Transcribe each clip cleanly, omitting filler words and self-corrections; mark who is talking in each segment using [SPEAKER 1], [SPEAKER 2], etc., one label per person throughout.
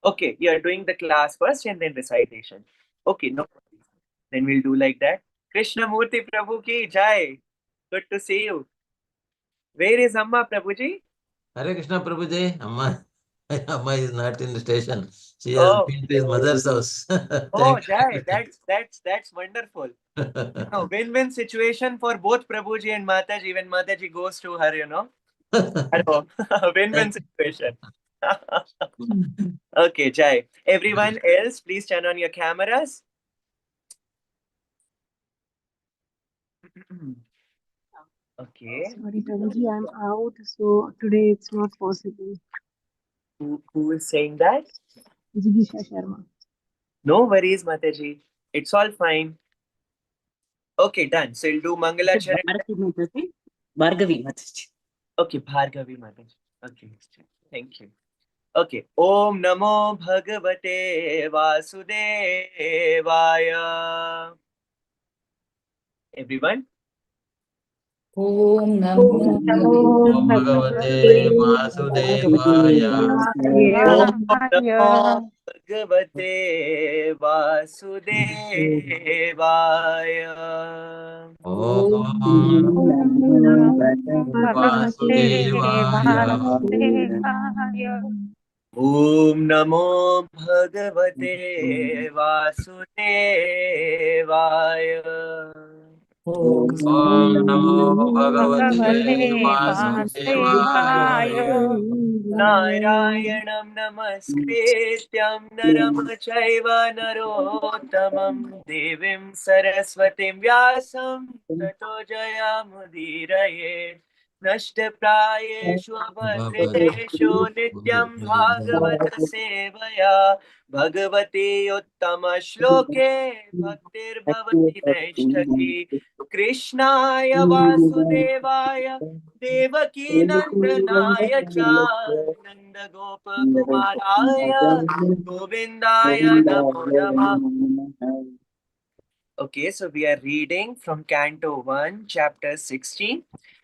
[SPEAKER 1] Okay, you are doing the class first and then recitation. Okay, no. Then we'll do like that. Krishna Murti Prabhu ki jai. Good to see you. Where is Amma Prabhuji?
[SPEAKER 2] Hare Krishna Prabhuji. Amma, Amma is not in the station. She has
[SPEAKER 1] Oh,
[SPEAKER 2] been to his mother's house.
[SPEAKER 1] oh,
[SPEAKER 2] Thank
[SPEAKER 1] jai.
[SPEAKER 2] you.
[SPEAKER 1] That's wonderful. No, win-win situation for both Prabhuji and Mataji when Mataji goes to her, Hello. Win-win
[SPEAKER 2] Thank
[SPEAKER 1] situation.
[SPEAKER 2] you.
[SPEAKER 1] Okay, Jai. Everyone else, please turn on your cameras. Okay.
[SPEAKER 3] Sorry, Prabhuji, I'm out, so today it's not possible.
[SPEAKER 1] Who is saying that?
[SPEAKER 3] Jigisha Sharma.
[SPEAKER 1] No worries, Mataji. It's all fine. Okay, done. So we'll do Mangala Charan.
[SPEAKER 4] Bhargavi Mataji.
[SPEAKER 1] Okay, Bhargavi Mataji. Okay, thank you. Okay. Om Namo Bhagavate Vasudevaya. Everyone.
[SPEAKER 4] Om Namo
[SPEAKER 2] Om Bhagavate Vasudevaya.
[SPEAKER 1] Om Namo Bhagavate Vasudevaya.
[SPEAKER 2] Om Vasudevaya.
[SPEAKER 1] Om Namo Bhagavate Vasudevaya.
[SPEAKER 4] Om
[SPEAKER 2] Om Namo Bhagavate Vasudevaya.
[SPEAKER 1] Narayanam Namaskrityam Naram Chaiva Narottamam Devim Saraswatim Vyasam Tato Jayamudiraye Nashtaprayeshu Abhadreshu Nityam Bhagavata Sevaya Bhagavate Uttama Shloke Bhaktir Bhavati Naishtaki Krishnaya Vasudevaya Devaki Nandanaaya cha Nanda Gopa Kumaraya Govindaya Namo Namah. Okay, so we are reading from Canto 1, chapter 16,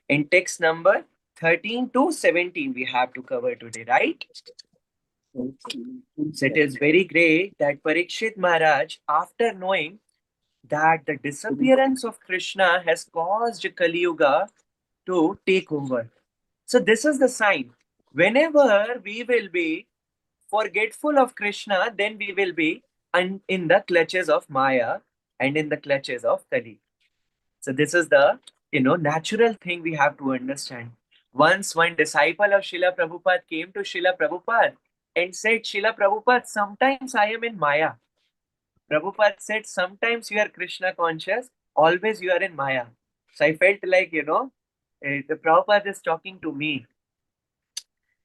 [SPEAKER 1] in text number 13 to 17 we have to cover today, right? So it is very great that Parikshit Maharaj, after knowing that the disappearance of Krishna has caused Kali Yuga to take over. So this is the sign. Whenever we will be forgetful of Krishna, then we will be in the clutches of Maya and in the clutches of Kali. So this is the natural thing we have to understand. Once one disciple of Srila Prabhupada came to Srila Prabhupada and said, Srila Prabhupada, sometimes I am in Maya. Prabhupada said, sometimes you are Krishna conscious, always you are in Maya. So I felt like, the Prabhupada is talking to me.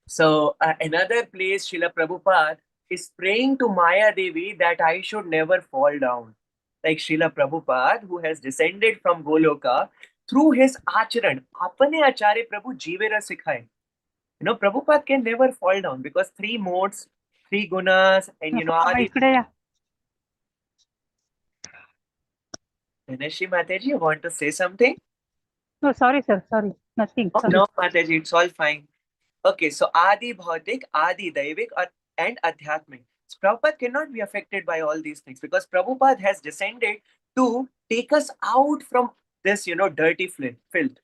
[SPEAKER 1] So another place, Srila Prabhupada is praying to Maya Devi that I should never fall down. Like Srila Prabhupada, who has descended from Goloka, through his acharan, apane acharya Prabhu jivera sikhai. Prabhupada can never fall down because three modes, three gunas, and Adi. Dhaneshi Mataji, you want to say something?
[SPEAKER 3] No, sorry, sir. Sorry. Nothing.
[SPEAKER 1] Oh,
[SPEAKER 3] Sorry.
[SPEAKER 1] no, Mataji, it's all fine. Okay, so Adi Bhautik, Adi Daivik, and Adhyatmik. So Prabhupada cannot be affected by all these things because Prabhupada has descended to take us out from this, dirty filth.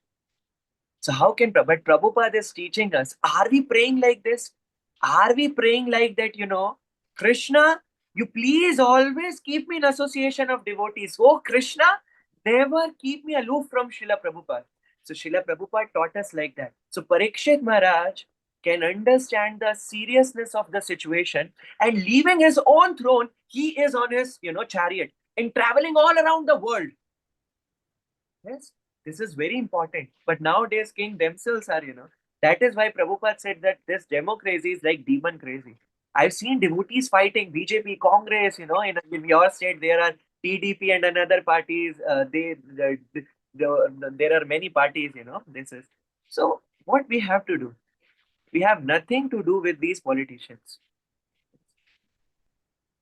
[SPEAKER 1] So how can Prabhupada? Prabhupada is teaching us, are we praying like this? Are we praying like that, Krishna, you please always keep me in association of devotees. Oh, Krishna, never keep me aloof from Srila Prabhupada. So Srila Prabhupada taught us like that. So Parikshit Maharaj can understand the seriousness of the situation and leaving his own throne, he is on his, chariot and traveling all around the world. Yes, this is very important. But nowadays, king themselves are, that is why Prabhupada said that this democracy is like demon crazy. I've seen devotees fighting BJP, Congress, in your state, there are TDP and another parties. There are many parties, this is. So what we have to do? We have nothing to do with these politicians.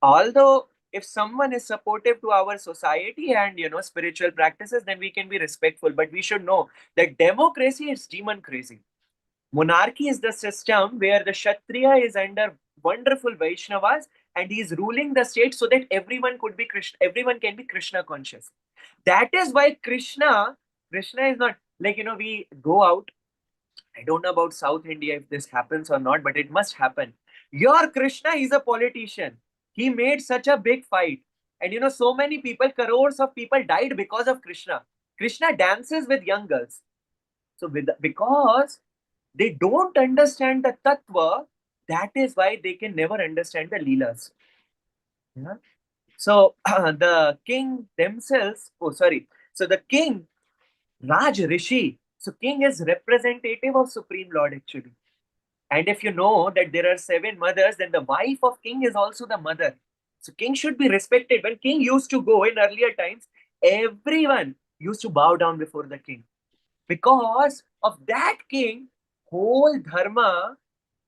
[SPEAKER 1] Although if someone is supportive to our society and spiritual practices, then we can be respectful, but we should know that democracy is demon crazy. Monarchy is the system where the kshatriya is under wonderful Vaishnavas, and he is ruling the state so that everyone could be Krishna, everyone can be Krishna conscious. That is why Krishna is not like, we go out. I don't know about South India if this happens or not, but it must happen. Your Krishna is a politician. He made such a big fight. And so many people, crores of people died because of Krishna. Krishna dances with young girls. So because they don't understand the tattva, that is why they can never understand the leelas. Yeah? So the king themselves, oh sorry, so the king, Raj Rishi, so king is representative of Supreme Lord actually. And if you know that there are 7 mothers, then the wife of king is also the mother. So king should be respected. When king used to go in earlier times, everyone used to bow down before the king. Because of that king, whole dharma,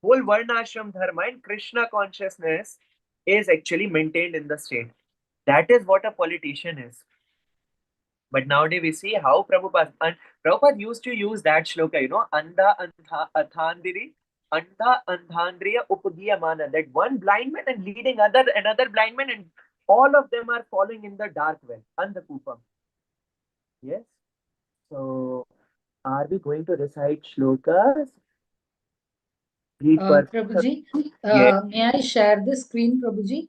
[SPEAKER 1] whole varnashram dharma and Krishna consciousness is actually maintained in the state. That is what a politician is. But nowadays we see how Prabhupada used to use that shloka, Anda Andhandriya Upagiyamana, that one blind man and leading another blind man, and all of them are falling in the dark well, Andhakupam. Yes. So are we going to recite shlokas? Read
[SPEAKER 5] Prabhuji,
[SPEAKER 1] Yes.
[SPEAKER 5] may I share the screen, Prabhuji?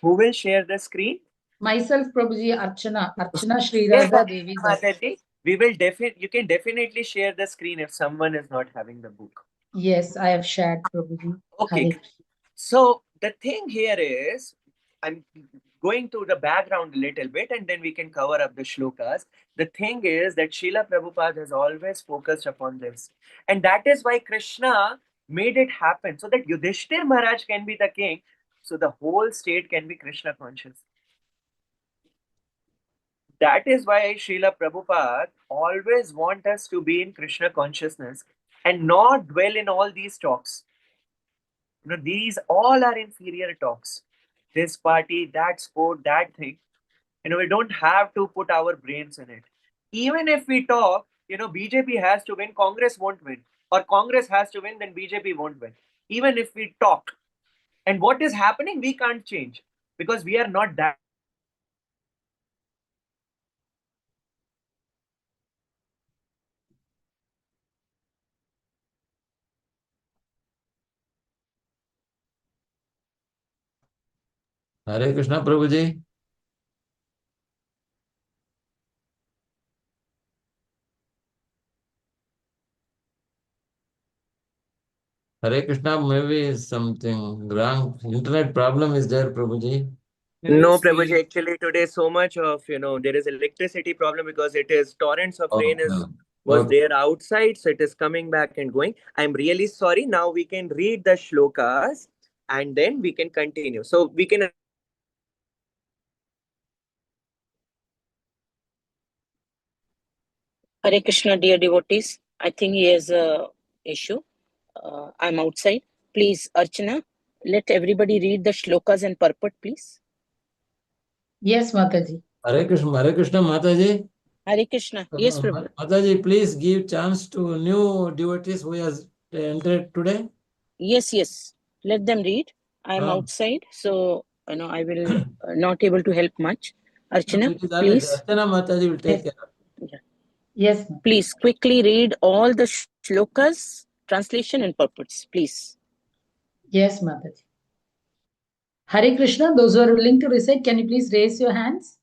[SPEAKER 1] Who will share the screen?
[SPEAKER 5] Myself, Prabhuji, Archana Sri
[SPEAKER 1] Yes,
[SPEAKER 5] Radha Devi.
[SPEAKER 1] Mataji. We will you can definitely share the screen if someone is not having the book.
[SPEAKER 5] Yes, I have shared, Prabhuji.
[SPEAKER 1] Okay.
[SPEAKER 5] Hare Krishna.
[SPEAKER 1] So the thing here is, I'm going to the background a little bit and then we can cover up the shlokas. The thing is that Srila Prabhupada has always focused upon this. And that is why Krishna made it happen so that Yudhishthir Maharaj can be the king, so the whole state can be Krishna conscious. That is why Srila Prabhupada always want us to be in Krishna consciousness and not dwell in all these talks. These all are inferior talks. This party, that sport, that thing. We don't have to put our brains in it. Even if we talk, BJP has to win, Congress won't win. Or Congress has to win, then BJP won't win. Even if we talk. And what is happening, we can't change. Because we are not that.
[SPEAKER 2] Hare Krishna, Prabhuji. Hare Krishna, maybe something wrong. Internet problem is there, Prabhuji.
[SPEAKER 1] No, Prabhuji, actually today so much of, there is electricity problem because it is torrents of rain was
[SPEAKER 2] Okay.
[SPEAKER 1] there outside, so it is coming back and going. I'm really sorry. Now we can read the shlokas and then we can continue. So we can.
[SPEAKER 4] Hare Krishna, dear devotees. I think he has a issue. I'm outside. Please, Archana, let everybody read the shlokas and purport, please.
[SPEAKER 5] Yes, Mataji.
[SPEAKER 2] Hare Krishna, Mataji.
[SPEAKER 4] Hare Krishna. Yes, Prabhu.
[SPEAKER 2] Mataji, please give chance to new devotees who has entered today.
[SPEAKER 4] Yes. Let them read. I'm outside, so I will not able to help much. Archana, please.
[SPEAKER 2] Archana Mataji will take care.
[SPEAKER 4] Yeah.
[SPEAKER 5] Yes.
[SPEAKER 4] Please quickly read all the shlokas, translation and purports, please.
[SPEAKER 5] Yes, Mataji. Hare Krishna, those who are willing to recite, can you please raise your hands?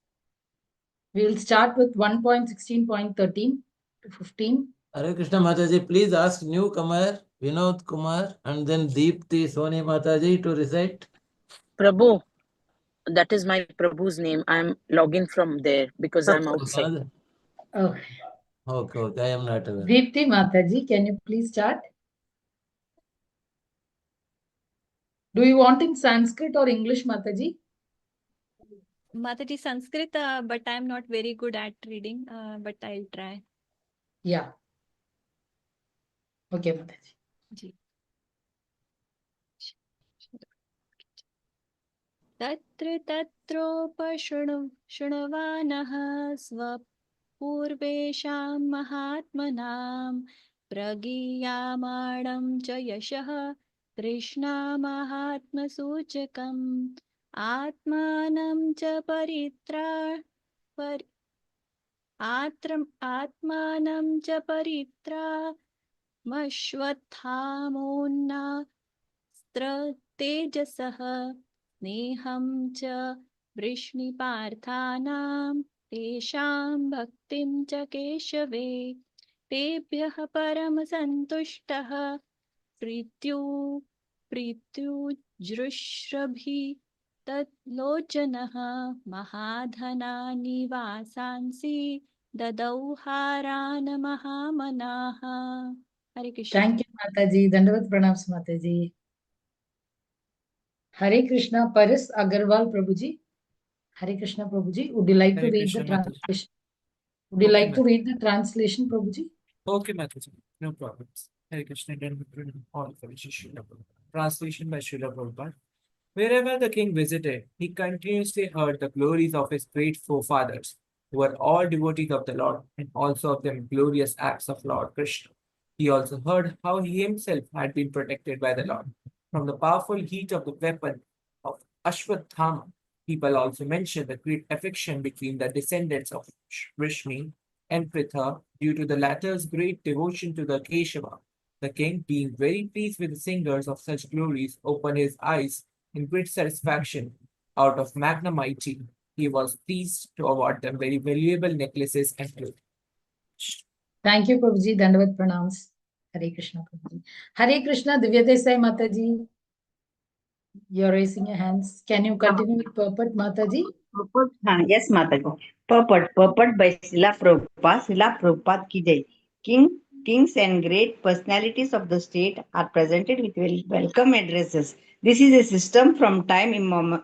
[SPEAKER 5] We will start with 1.16.13 to 15.
[SPEAKER 2] Hare Krishna Mataji, please ask newcomer Vinod Kumar and then Deepti Soni Mataji to recite.
[SPEAKER 4] Prabhu, that is my Prabhu's name. I'm logging from there because I'm outside.
[SPEAKER 5] Oh.
[SPEAKER 2] Okay, I am not aware.
[SPEAKER 5] Deepti Mataji, can you please start? Do you want in Sanskrit or English, Mataji?
[SPEAKER 6] Mataji, Sanskrit, but I'm not very good at reading, but I'll try.
[SPEAKER 5] Yeah. Okay, Mataji.
[SPEAKER 6] Ji. तत्र तत्रोपशृण्वानः स्वपूर्वेषां महात्मनां प्रगीयामाणं च यशः तृष्णामाहात्म्यसूचकम् आत्मानं च आत्मानं च परित्रामश्वत्थामोन्नास्त्रतेजसः स्नेहं च वृष्णिपार्थानां तेषां भक्तिं च केशवे तेभ्यः परमसन्तुष्टः प्रीत्युजृष्रभि तल्लोचनः महाधनानि वासांसि ददौ हारान् महामनाः. Hare Krishna.
[SPEAKER 5] Thank you, Mataji. Dandavat pranams, Mataji. Hare Krishna, Paris Agarwal Prabhuji. Hare Krishna, Prabhuji. Would you like to
[SPEAKER 7] Hare
[SPEAKER 5] read the
[SPEAKER 7] Krishna, Mataji.
[SPEAKER 5] translation? Would you
[SPEAKER 7] Okay,
[SPEAKER 5] like to
[SPEAKER 7] Mataji.
[SPEAKER 5] read the translation, Prabhuji?
[SPEAKER 7] Okay, Mataji. No problems. Hare Krishna, all for Srila Prabhupada. Translation by Srila Prabhupada. Wherever the king visited, he continuously heard the glories of his great forefathers, who were all devotees of the Lord, and also of the glorious acts of Lord Krishna. He also heard how he himself had been protected by the Lord from the powerful heat of the weapon of Ashwatthama. People also mention the great affection between the descendants of Vrishni and Pritha due to the latter's great devotion to the Keshava. The king, being very pleased with the singers of such glories, opened his eyes in great satisfaction. Out of magnanimity, he was pleased to award them very valuable necklaces and clothes.
[SPEAKER 5] Thank you, Prabhuji. Dandavat pranams. Hare Krishna, Prabhuji. Hare Krishna, Divyadesai Mataji. You're raising your hands. Can you continue with purport, Mataji?
[SPEAKER 8] Purport, yes, Mataji. Purport by Srila Prabhupada. Srila Prabhupada ki jai. Kings and great personalities of the state are presented with welcome addresses. This is a system from time immemorial.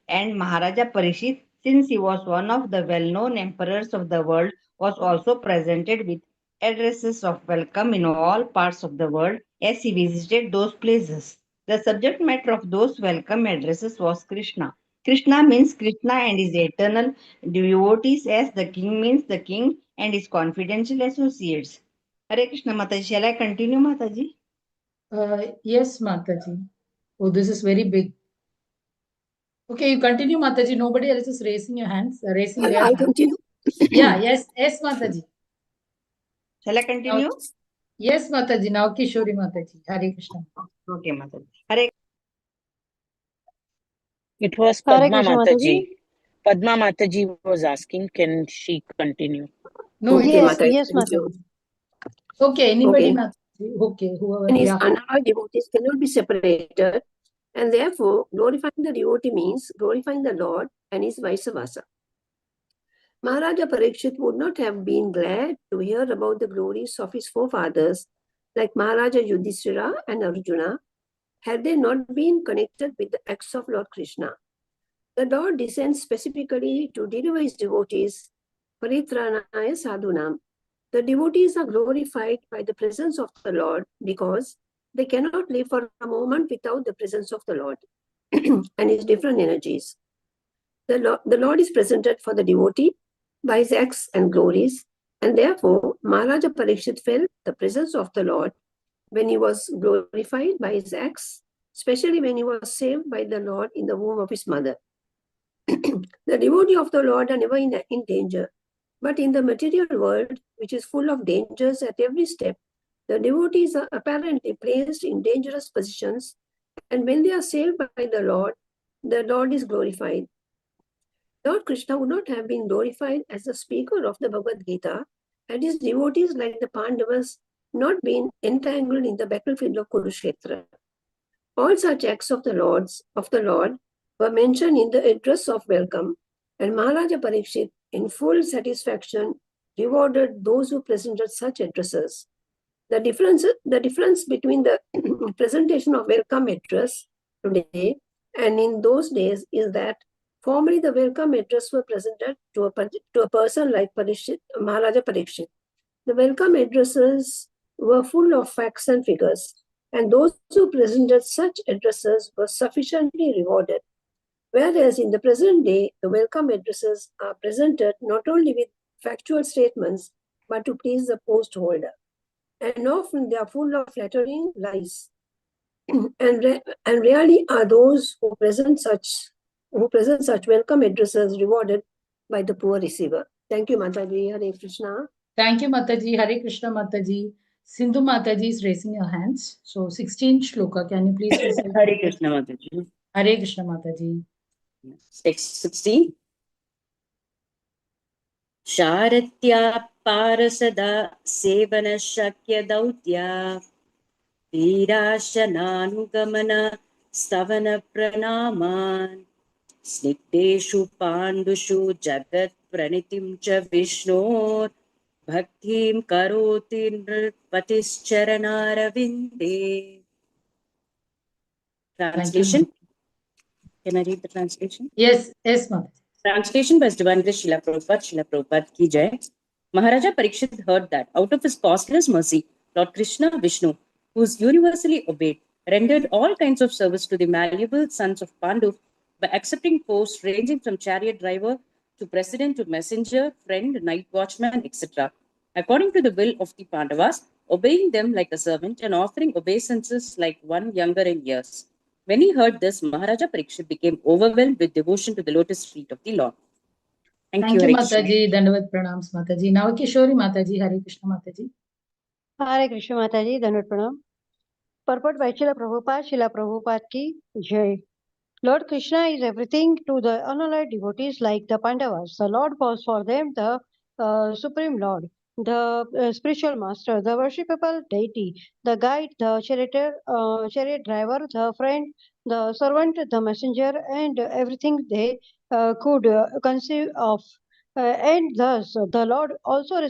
[SPEAKER 8] And Maharaja Parishit, since he was one of the well-known emperors of the world, was also presented with addresses of welcome in all parts of the world as he visited those places. The subject matter of those welcome addresses was Krishna. Krishna means Krishna and his eternal devotees, as the king means the king and his confidential associates. Hare Krishna, Mataji. Shall I continue, Mataji?
[SPEAKER 5] Yes, Mataji. Oh, this is very big. Okay, you continue, Mataji. Nobody else is raising your hands. Raising their
[SPEAKER 9] I
[SPEAKER 5] hands.
[SPEAKER 9] continue.
[SPEAKER 5] Yeah, yes, Mataji.
[SPEAKER 8] Shall I continue?
[SPEAKER 5] Yes, Mataji. Now Kishori Mataji. Hare Krishna.
[SPEAKER 8] Okay, Mataji. Hare
[SPEAKER 4] It was
[SPEAKER 3] Hare
[SPEAKER 4] Padma
[SPEAKER 3] Krishna,
[SPEAKER 4] Mataji.
[SPEAKER 3] Mataji.
[SPEAKER 4] Padma Mataji was asking, can she continue?
[SPEAKER 5] No,
[SPEAKER 9] Okay,
[SPEAKER 3] Yes,
[SPEAKER 9] Mataji,
[SPEAKER 3] yes,
[SPEAKER 9] thank you.
[SPEAKER 3] Mataji.
[SPEAKER 5] Okay, anybody,
[SPEAKER 9] Okay.
[SPEAKER 5] Mataji? Okay, whoever.
[SPEAKER 9] And his
[SPEAKER 5] Yeah.
[SPEAKER 9] unalloyed devotees cannot be separated, and therefore glorifying the devotee means glorifying the Lord, and is vice versa. Maharaja Parikshit would not have been glad to hear about the glories of his forefathers, like Maharaja Yudhishthira and Arjuna, had they not been connected with the acts of Lord Krishna. The Lord descends specifically to deliver his devotees, Paritranaya Sadhunam. The devotees are glorified by the presence of the Lord because they cannot live for a moment without the presence of the Lord and his different energies. The Lord is presented for the devotee by his acts and glories, and therefore Maharaja Parikshit felt the presence of the Lord when he was glorified by his acts, especially when he was saved by the Lord in the womb of his mother. The devotee of the Lord are never in danger. But in the material world, which is full of dangers at every step, the devotees are apparently placed in dangerous positions, and when they are saved by the Lord is glorified. Lord Krishna would not have been glorified as the speaker of the Bhagavad Gita had his devotees like the Pandavas not been entangled in the battlefield of Kurukshetra. All such acts of the Lord were mentioned in the address of welcome, and Maharaja Parikshit, in full satisfaction, rewarded those who presented such addresses. The difference between the presentation of welcome address today and in those days is that formerly the welcome address were presented to a person like Maharaja Parikshit. The welcome addresses were full of facts and figures, and those who presented such addresses were sufficiently rewarded. Whereas in the present day, the welcome addresses are presented not only with factual statements, but to please the post holder. and often they are full of flattering lies. and rarely are those who present such welcome addresses rewarded by the poor receiver. Thank you, Mataji. Hare Krishna.
[SPEAKER 5] Thank you, Mataji. Hare Krishna, Mataji. Sindhu Mataji is raising her hands. So 16 shloka. Can you please recite?
[SPEAKER 10] Hare Krishna Mataji.
[SPEAKER 5] Hare Krishna, Mataji.
[SPEAKER 10] Text 16. Sharatya parasada sevana shakya dautya Virasananugamana stavana pranaman Snigdeshu pandushu jagat pranitim cha vishnor Bhaktim karoti nrpatischaranaravinде. Translation. Can I read the translation?
[SPEAKER 5] Yes, Mataji.
[SPEAKER 10] Translation by Divine Grace Srila Prabhupada ki jai. Maharaja Parikshit heard that out of his costless mercy, Lord Krishna Vishnu, who is universally obeyed, rendered all kinds of service to the malleable sons of Pandu by accepting posts ranging from chariot driver to president to messenger, friend, night watchman, etc. According to the will of the Pandavas, obeying them like a servant and offering obeisances like one younger in years. When he heard this, Maharaja Parikshit became overwhelmed with devotion to the lotus feet of the Lord. Thank you,
[SPEAKER 5] Mataji. Dandavat pranams, Mataji. Now, Kishori Mataji. Hare Krishna, Mataji.
[SPEAKER 3] Hare Krishna Mataji, Dandavat pranam. Purport by Srila Prabhupada ki jai. Lord Krishna is everything to the unalloyed devotees like the Pandavas. The Lord was for them the Supreme Lord, the spiritual master, the worshipable deity, the guide, the chariot driver, the friend, the servant, the messenger, and everything they could conceive of. And thus, the Lord also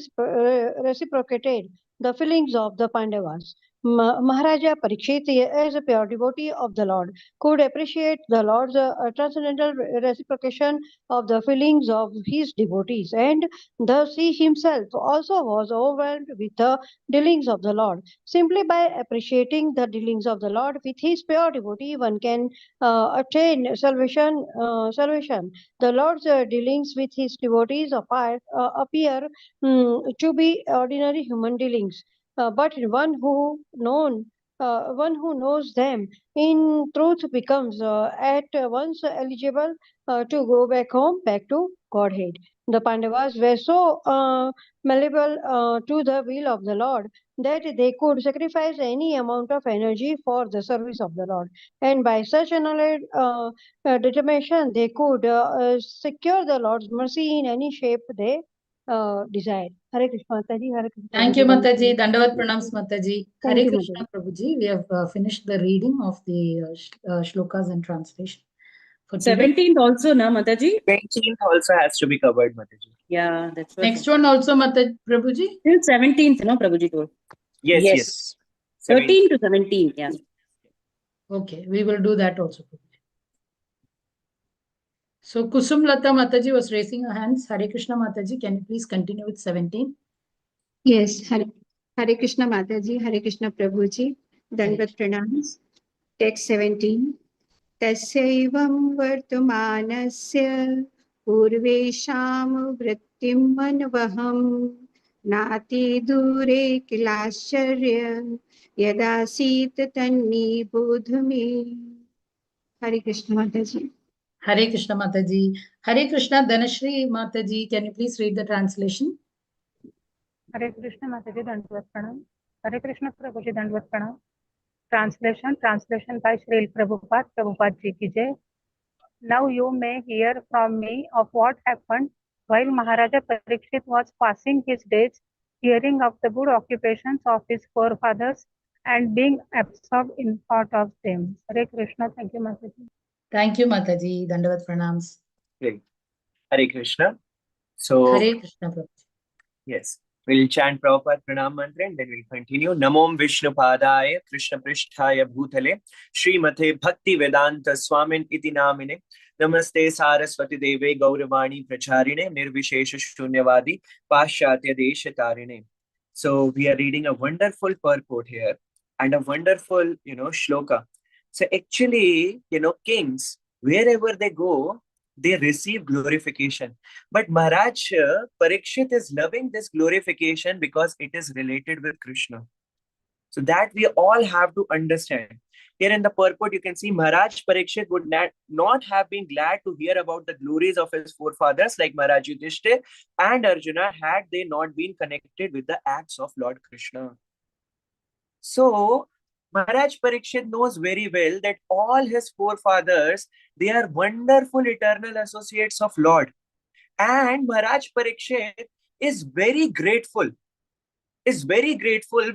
[SPEAKER 3] reciprocated the feelings of the Pandavas. Maharaja Parikshit, as a pure devotee of the Lord, could appreciate the Lord's transcendental reciprocation of the feelings of his devotees, and thus he himself also was overwhelmed with the dealings of the Lord. Simply by appreciating the dealings of the Lord with his pure devotee, one can attain salvation. The Lord's dealings with his devotees appear to be ordinary human dealings. But one who knows them in truth becomes at once eligible to go back home, back to Godhead. The Pandavas were so malleable to the will of the Lord that they could sacrifice any amount of energy for the service of the Lord. And by such an determination, they could secure the Lord's mercy in any shape they desired. Hare Krishna Mataji, Hare Krishna.
[SPEAKER 5] Thank you, Mataji. Dandavat pranams, Mataji.
[SPEAKER 3] Thank
[SPEAKER 5] Hare
[SPEAKER 3] you,
[SPEAKER 5] Krishna, Prabhuji. We have finished the reading of the shlokas and translation. For today.
[SPEAKER 10] 17th also, na Mataji?
[SPEAKER 1] 19th also has to be covered, Mataji.
[SPEAKER 10] Yeah, that's what.
[SPEAKER 5] Next one also, Mataji, Prabhuji?
[SPEAKER 10] Till 17th, no, Prabhuji told.
[SPEAKER 1] Yes.
[SPEAKER 10] 13 to 17, yeah.
[SPEAKER 5] Okay, we will do that also. So Kusum Lata Mataji was raising her hands. Hare Krishna Mataji, can you please continue with 17?
[SPEAKER 11] Yes, Hare Krishna Mataji, Hare Krishna Prabhuji, Dandavat pranams. Text 17. Tasaivam vartumanasya purvesham vrittim manvaham nati dure kilasharya yadasit tanni bodhame. Hare Krishna Mataji.
[SPEAKER 5] Hare Krishna Mataji. Hare Krishna Dhanashri Mataji, can you please read the translation?
[SPEAKER 12] Hare Krishna Mataji, Dandavat pranam. Hare Krishna Prabhuji, Dandavat pranam. Translation by Srila Prabhupada ji ki jai. Now you may hear from me of what happened while Maharaja Parikshit was passing his days hearing of the good occupations of his forefathers and being absorbed in thought of them. Hare Krishna. Thank you, Mataji.
[SPEAKER 5] Thank you, Mataji. Dandavat pranams.
[SPEAKER 1] Great. Hare Krishna. So,
[SPEAKER 5] Hare Krishna Prabhuji.
[SPEAKER 1] yes, we'll chant Prabhupada Pranam Mantra and then we'll continue. Namom Vishnu Padaya Krishna Pristhaya Bhutale Srimate Bhakti Vedanta Swamin Iti Namine Namaste Saraswati Deve Gauravani Pracharine Nirvishesha Shunyavadi Paschatya Desha Tarine. So we are reading a wonderful purport here and a wonderful, shloka. So actually, kings, wherever they go, they receive glorification. But Maharaj Parikshit is loving this glorification because it is related with Krishna. So that we all have to understand. Here in the purport, you can see Maharaj Parikshit would not have been glad to hear about the glories of his forefathers like Maharaj Yudhishthir and Arjuna had they not been connected with the acts of Lord Krishna. So Maharaj Parikshit knows very well that all his forefathers, they are wonderful eternal associates of Lord. And Maharaj Parikshit is very grateful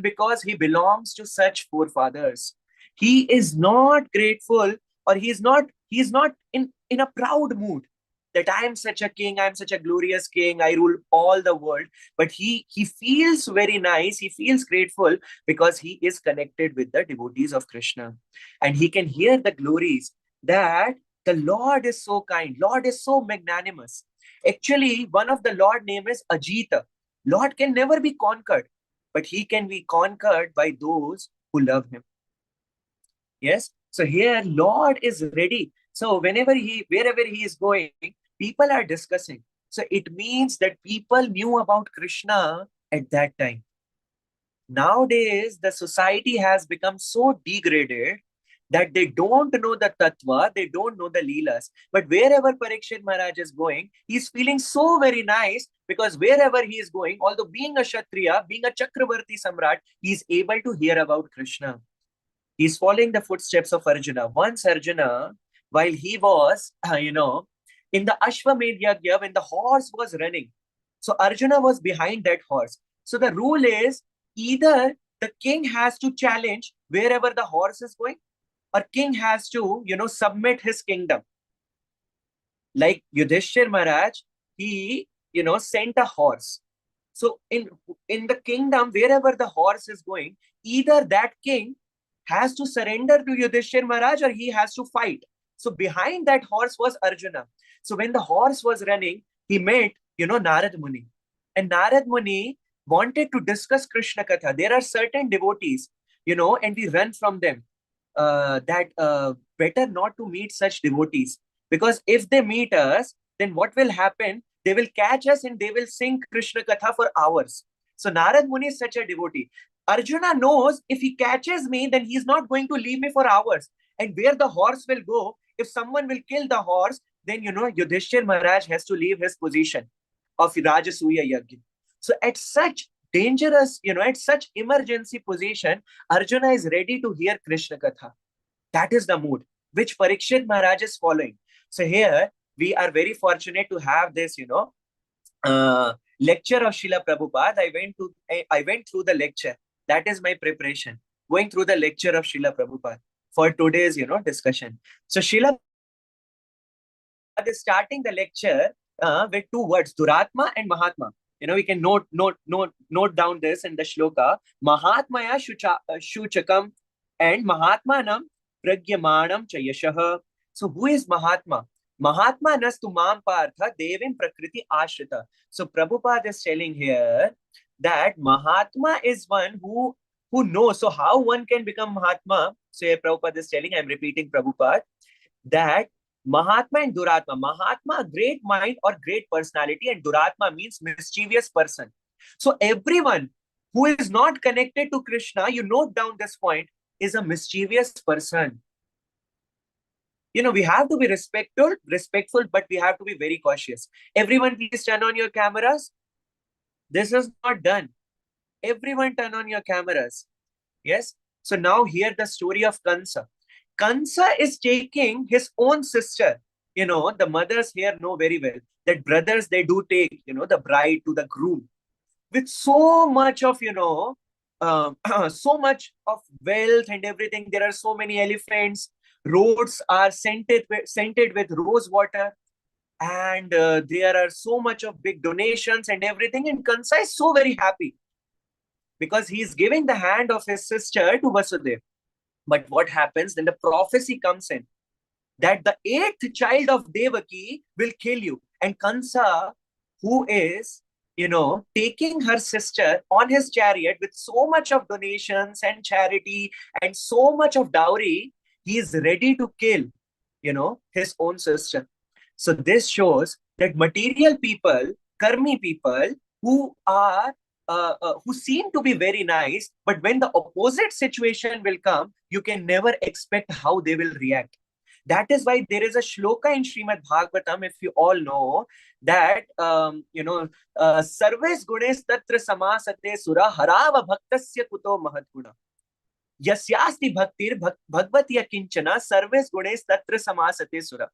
[SPEAKER 1] because he belongs to such forefathers. He is not grateful, or he is not in a proud mood that I am such a king, I am such a glorious king, I rule all the world. But he feels very nice, he feels grateful because he is connected with the devotees of Krishna. And he can hear the glories that the Lord is so kind, Lord is so magnanimous. Actually, one of the Lord name is Ajita. Lord can never be conquered, but he can be conquered by those who love him. Yes. So here Lord is ready. So wherever he is going, people are discussing. So it means that people knew about Krishna at that time. Nowadays, the society has become so degraded that they don't know the tattva, they don't know the leelas. But wherever Parikshit Maharaj is going, he's feeling so very nice because wherever he is going, although being a Kshatriya, being a Chakravarti Samrat, he's able to hear about Krishna. He's following the footsteps of Arjuna. Once Arjuna, while he was, in the Ashwamedh Yagya, when the horse was running, so Arjuna was behind that horse. So the rule is either the king has to challenge wherever the horse is going, or king has to, submit his kingdom. Like Yudhishthir Maharaj, he, sent a horse. So in the kingdom, wherever the horse is going, either that king has to surrender to Yudhishthir Maharaj or he has to fight. So behind that horse was Arjuna. So when the horse was running, he met, Narad Muni. And Narad Muni wanted to discuss Krishna Katha. There are certain devotees, and we run from them. That better not to meet such devotees. Because if they meet us, then what will happen? They will catch us and they will sing Krishna Katha for hours. So Narad Muni is such a devotee. Arjuna knows if he catches me, then he's not going to leave me for hours. And where the horse will go, if someone will kill the horse, then, Yudhishthir Maharaj has to leave his position of Rajasuya Yagya. So at such dangerous, at such emergency position, Arjuna is ready to hear Krishna Katha. That is the mood which Parikshit Maharaj is following. So here we are very fortunate to have this, lecture of Srila Prabhupada. I went through the lecture. That is my preparation. Going through the lecture of Srila Prabhupada for today's, discussion. So Srila Prabhupada is starting the lecture with two words, Duratma and Mahatma. We can note down this in the shloka. Mahatmaya shuchakam and Mahatmanam pragyamanam chayashaha. So who is Mahatma? Mahatma nastu mam partha devim prakriti ashrita. So Prabhupada is telling here that Mahatma is one who knows. So how one can become Mahatma? So here Prabhupada is telling, I'm repeating Prabhupada, that Mahatma and Duratma. Mahatma, great mind or great personality, and Duratma means mischievous person. So everyone who is not connected to Krishna, you note down this point, is a mischievous person. We have to be respectful, but we have to be very cautious. Everyone, please turn on your cameras. This is not done. Everyone turn on your cameras. Yes. So now hear the story of Kansa. Kansa is taking his own sister. The mothers here know very well that brothers, they do take, the bride to the groom with so much of, so much of wealth and everything. There are so many elephants. Roads are scented with rose water. And there are so much of big donations and everything. And Kansa is so very happy because he is giving the hand of his sister to Vasudev. But what happens? Then the prophecy comes in that the 8th child of Devaki will kill you. And Kansa, who is, taking her sister on his chariot with so much of donations and charity and so much of dowry, he is ready to kill, his own sister. So this shows that material people, karmi people, who are who seem to be very nice, but when the opposite situation will come, you can never expect how they will react. That is why there is a shloka in Srimad Bhagavatam, if you all know, that, Sarves gunes tatra samasate sura harava bhaktasya kuto mahatguna. Yasyasti bhaktir bhagvatya kinchana sarves gunes tatra samasate sura.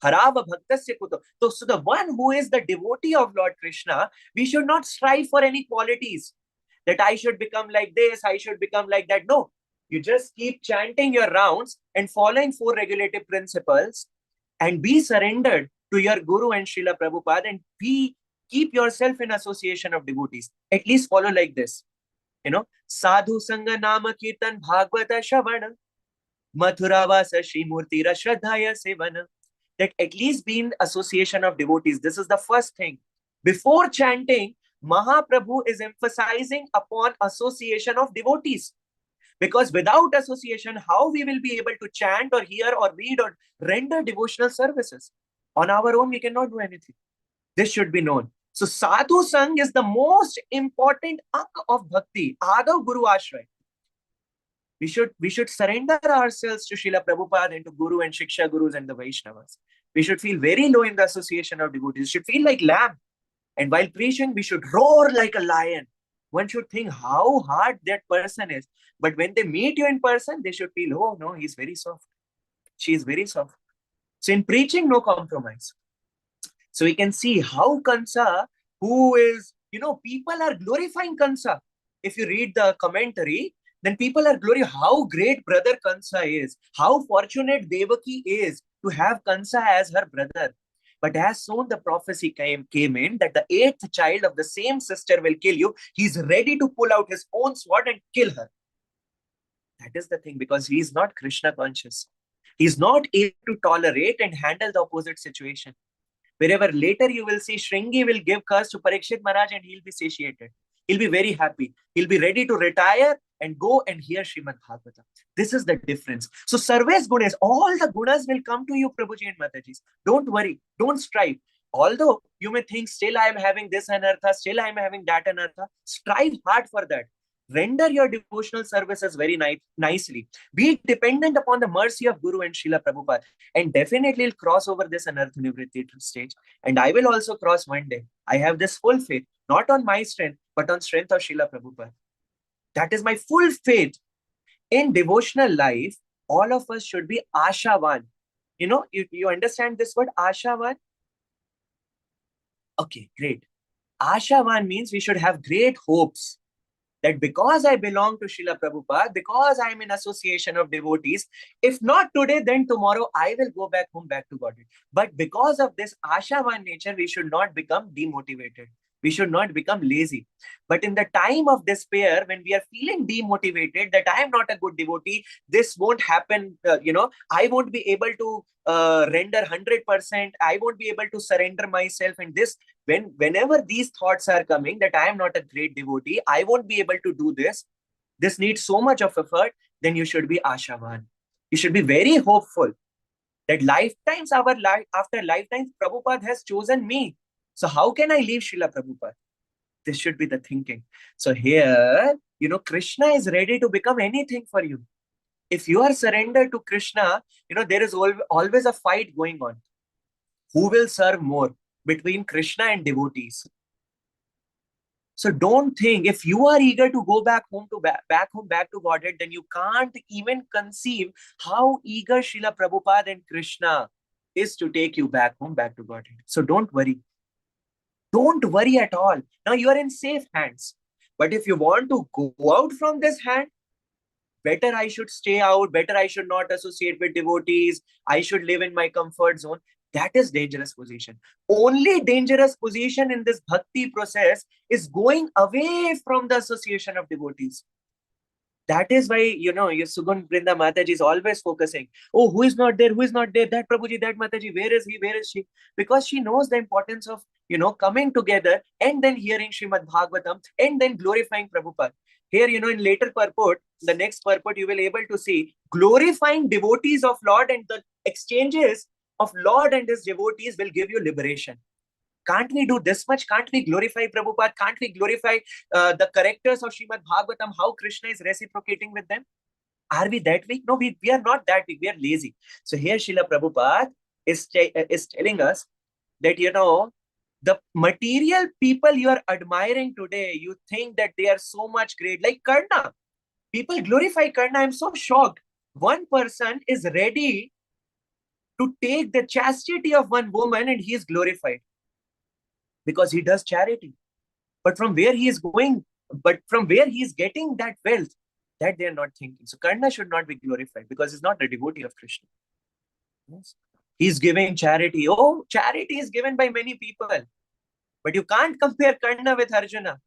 [SPEAKER 1] Harava bhaktasya kuto. So the one who is the devotee of Lord Krishna, we should not strive for any qualities that I should become like this, I should become like that. No, you just keep chanting your rounds and following 4 regulative principles and be surrendered to your Guru and Srila Prabhupada, and keep yourself in association of devotees. At least follow like this. Sadhu Sangha Nama Kirtan Bhagavata Shavana Mathura Vasa Shri Murtira Shraddhaya Sevana. That at least be in association of devotees. This is the first thing. Before chanting, Mahaprabhu is emphasizing upon association of devotees. Because without association, how we will be able to chant or hear or read or render devotional services? On our own, we cannot do anything. This should be known. So Sadhu Sang is the most important anga of bhakti, Adav Guru Ashray. We should surrender ourselves to Srila Prabhupada and to Guru and Shiksha Gurus and the Vaishnavas. We should feel very low in the association of devotees. We should feel like lamb. And while preaching, we should roar like a lion. One should think how hard that person is. But when they meet you in person, they should feel, oh no, he's very soft. She is very soft. So in preaching, no compromise. So we can see how Kansa, who is, people are glorifying Kansa. If you read the commentary, then people are glorifying how great brother Kansa is, how fortunate Devaki is to have Kansa as her brother. But as soon the prophecy came in that the 8th child of the same sister will kill you, he's ready to pull out his own sword and kill her. That is the thing, because he is not Krishna conscious. He's not able to tolerate and handle the opposite situation. Wherever later you will see Shringi will give curse to Parikshit Maharaj and he'll be satiated. He'll be very happy. He'll be ready to retire and go and hear Srimad Bhagavatam. This is the difference. So Sarves Gunas, all the Gunas will come to you, Prabhuji and Matajis. Don't worry. Don't strive. Although you may think, still I am having this anartha, still I am having that anartha, strive hard for that. Render your devotional services very nicely. Be dependent upon the mercy of Guru and Srila Prabhupada, and definitely will cross over this anartha nivritti stage. And I will also cross one day. I have this full faith, not on my strength, but on strength of Srila Prabhupada. That is my full faith. In devotional life, all of us should be ashavan. You understand this word ashavan? Okay, great. Ashavan means we should have great hopes that because I belong to Srila Prabhupada, because I am in association of devotees, if not today, then tomorrow I will go back home, back to Godhead. But because of this ashavan nature, we should not become demotivated. We should not become lazy. But in the time of despair, when we are feeling demotivated, that I am not a good devotee, this won't happen, I won't be able to render 100%, I won't be able to surrender myself. And this, whenever these thoughts are coming, that I am not a great devotee, I won't be able to do this needs so much of effort, then you should be ashavan. You should be very hopeful that after lifetimes, Prabhupada has chosen me. So how can I leave Srila Prabhupada? This should be the thinking. So here, Krishna is ready to become anything for you. If you are surrendered to Krishna, there is always a fight going on. Who will serve more between Krishna and devotees? So don't think, if you are eager to go back home back to Godhead, then you can't even conceive how eager Srila Prabhupada and Krishna is to take you back home, back to Godhead. So don't worry. Don't worry at all. Now you are in safe hands. But if you want to go out from this hand, better I should stay out, better I should not associate with devotees, I should live in my comfort zone. That is dangerous position. Only dangerous position in this bhakti process is going away from the association of devotees. That is why, your Sugun Brinda Mataji is always focusing. Oh, who is not there? Who is not there? That Prabhuji, that Mataji, where is he? Where is she? Because she knows the importance of, coming together and then hearing Srimad Bhagavatam and then glorifying Prabhupada. Here, in later purport, the next purport, you will able to see glorifying devotees of Lord, and the exchanges of Lord and his devotees will give you liberation. Can't we do this much? Can't we glorify Prabhupada? Can't we glorify the characters of Srimad Bhagavatam, how Krishna is reciprocating with them? Are we that weak? No, we are not that weak. We are lazy. So here Srila Prabhupada is telling us that, the material people you are admiring today, you think that they are so much great, like Karna. People glorify Karna. I'm so shocked. One person is ready to take the chastity of one woman and he is glorified because he does charity. But from where he is going, but from where he is getting that wealth, that they are not thinking. So Karna should not be glorified because he's not a devotee of Krishna. Yes. He's giving charity. Oh, charity is given by many people. But you can't compare Karna with Arjuna.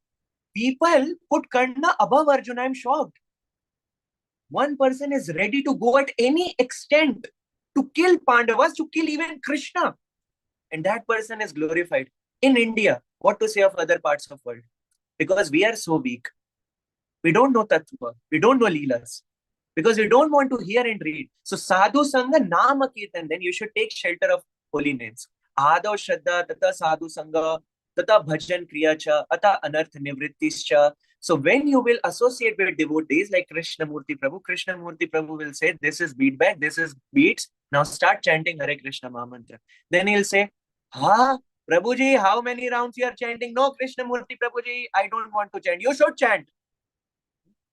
[SPEAKER 1] People put Karna above Arjuna. I'm shocked. One person is ready to go at any extent to kill Pandavas, to kill even Krishna. And that person is glorified. In India, what to say of other parts of the world? Because we are so weak. We don't know Tattva. We don't know Leelas. Because we don't want to hear and read. So Sadhu Sangha Nama Kirtan, then you should take shelter of holy names. Adav Shraddha, Tata Sadhu Sangha, Tata Bhajan Kriya Cha, Ata Anarth Nivrittis Cha. So when you will associate with devotees like Krishnamurti Prabhu will say, this is beatback, this is beats. Now start chanting Hare Krishna Mahamantra. Then he'll say, Prabhuji, how many rounds you are chanting? No, Krishnamurti Prabhuji, I don't want to chant. You should chant.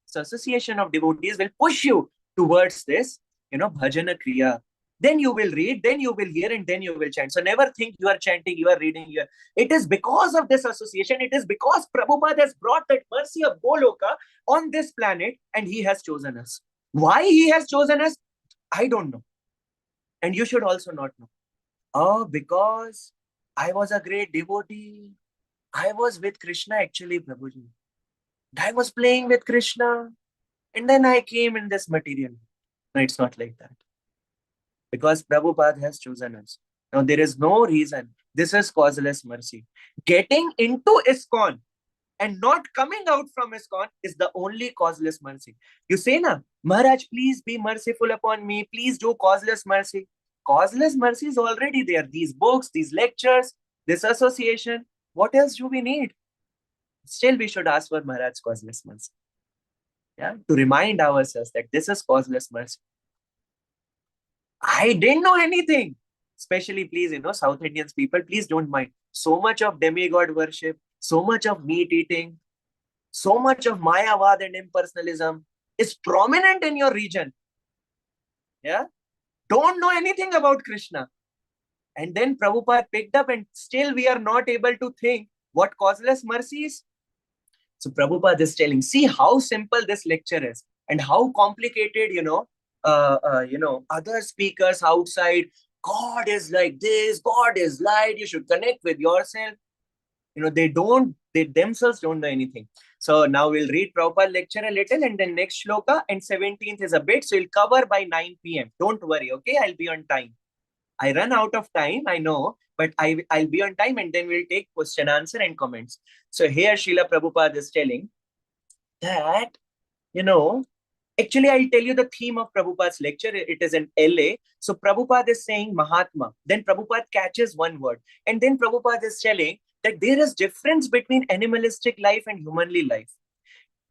[SPEAKER 1] So association of devotees will push you towards this, bhajana kriya. Then you will read, then you will hear, and then you will chant. So never think you are chanting, you are reading. It is because of this association. It is because Prabhupada has brought that mercy of Goloka on this planet and he has chosen us. Why he has chosen us, I don't know. And you should also not know. Oh, because I was a great devotee. I was with Krishna actually, Prabhuji. I was playing with Krishna and then I came in this material. No, it's not like that. Because Prabhupada has chosen us. Now, there is no reason. This is causeless mercy. Getting into ISKCON and not coming out from ISKCON is the only causeless mercy. You say, na, Maharaj, please be merciful upon me. Please do causeless mercy. Causeless mercy is already there. These books, these lectures, this association. What else do we need? Still, we should ask for Maharaj's causeless mercy. Yeah, to remind ourselves that this is causeless mercy. I didn't know anything. Especially, please, South Indians people, please don't mind. So much of demigod worship, so much of meat eating, so much of Mayavad and impersonalism is prominent in your region. Yeah, don't know anything about Krishna. And then Prabhupada picked up and still we are not able to think what causeless mercy is. So Prabhupada is telling, see how simple this lecture is and how complicated, other speakers outside, God is like this, God is light, you should connect with yourself. They themselves don't know anything. So now we'll read Prabhupada lecture a little and then next shloka and 17th is a bit. So we'll cover by 9 p.m. Don't worry, okay? I'll be on time. I run out of time, I know, but I'll be on time and then we'll take question, answer and comments. So here Srila Prabhupada is telling that, actually I'll tell you the theme of Prabhupada's lecture. It is in LA. So Prabhupada is saying Mahatma. Then Prabhupada catches one word. And then Prabhupada is telling that there is difference between animalistic life and humanly life.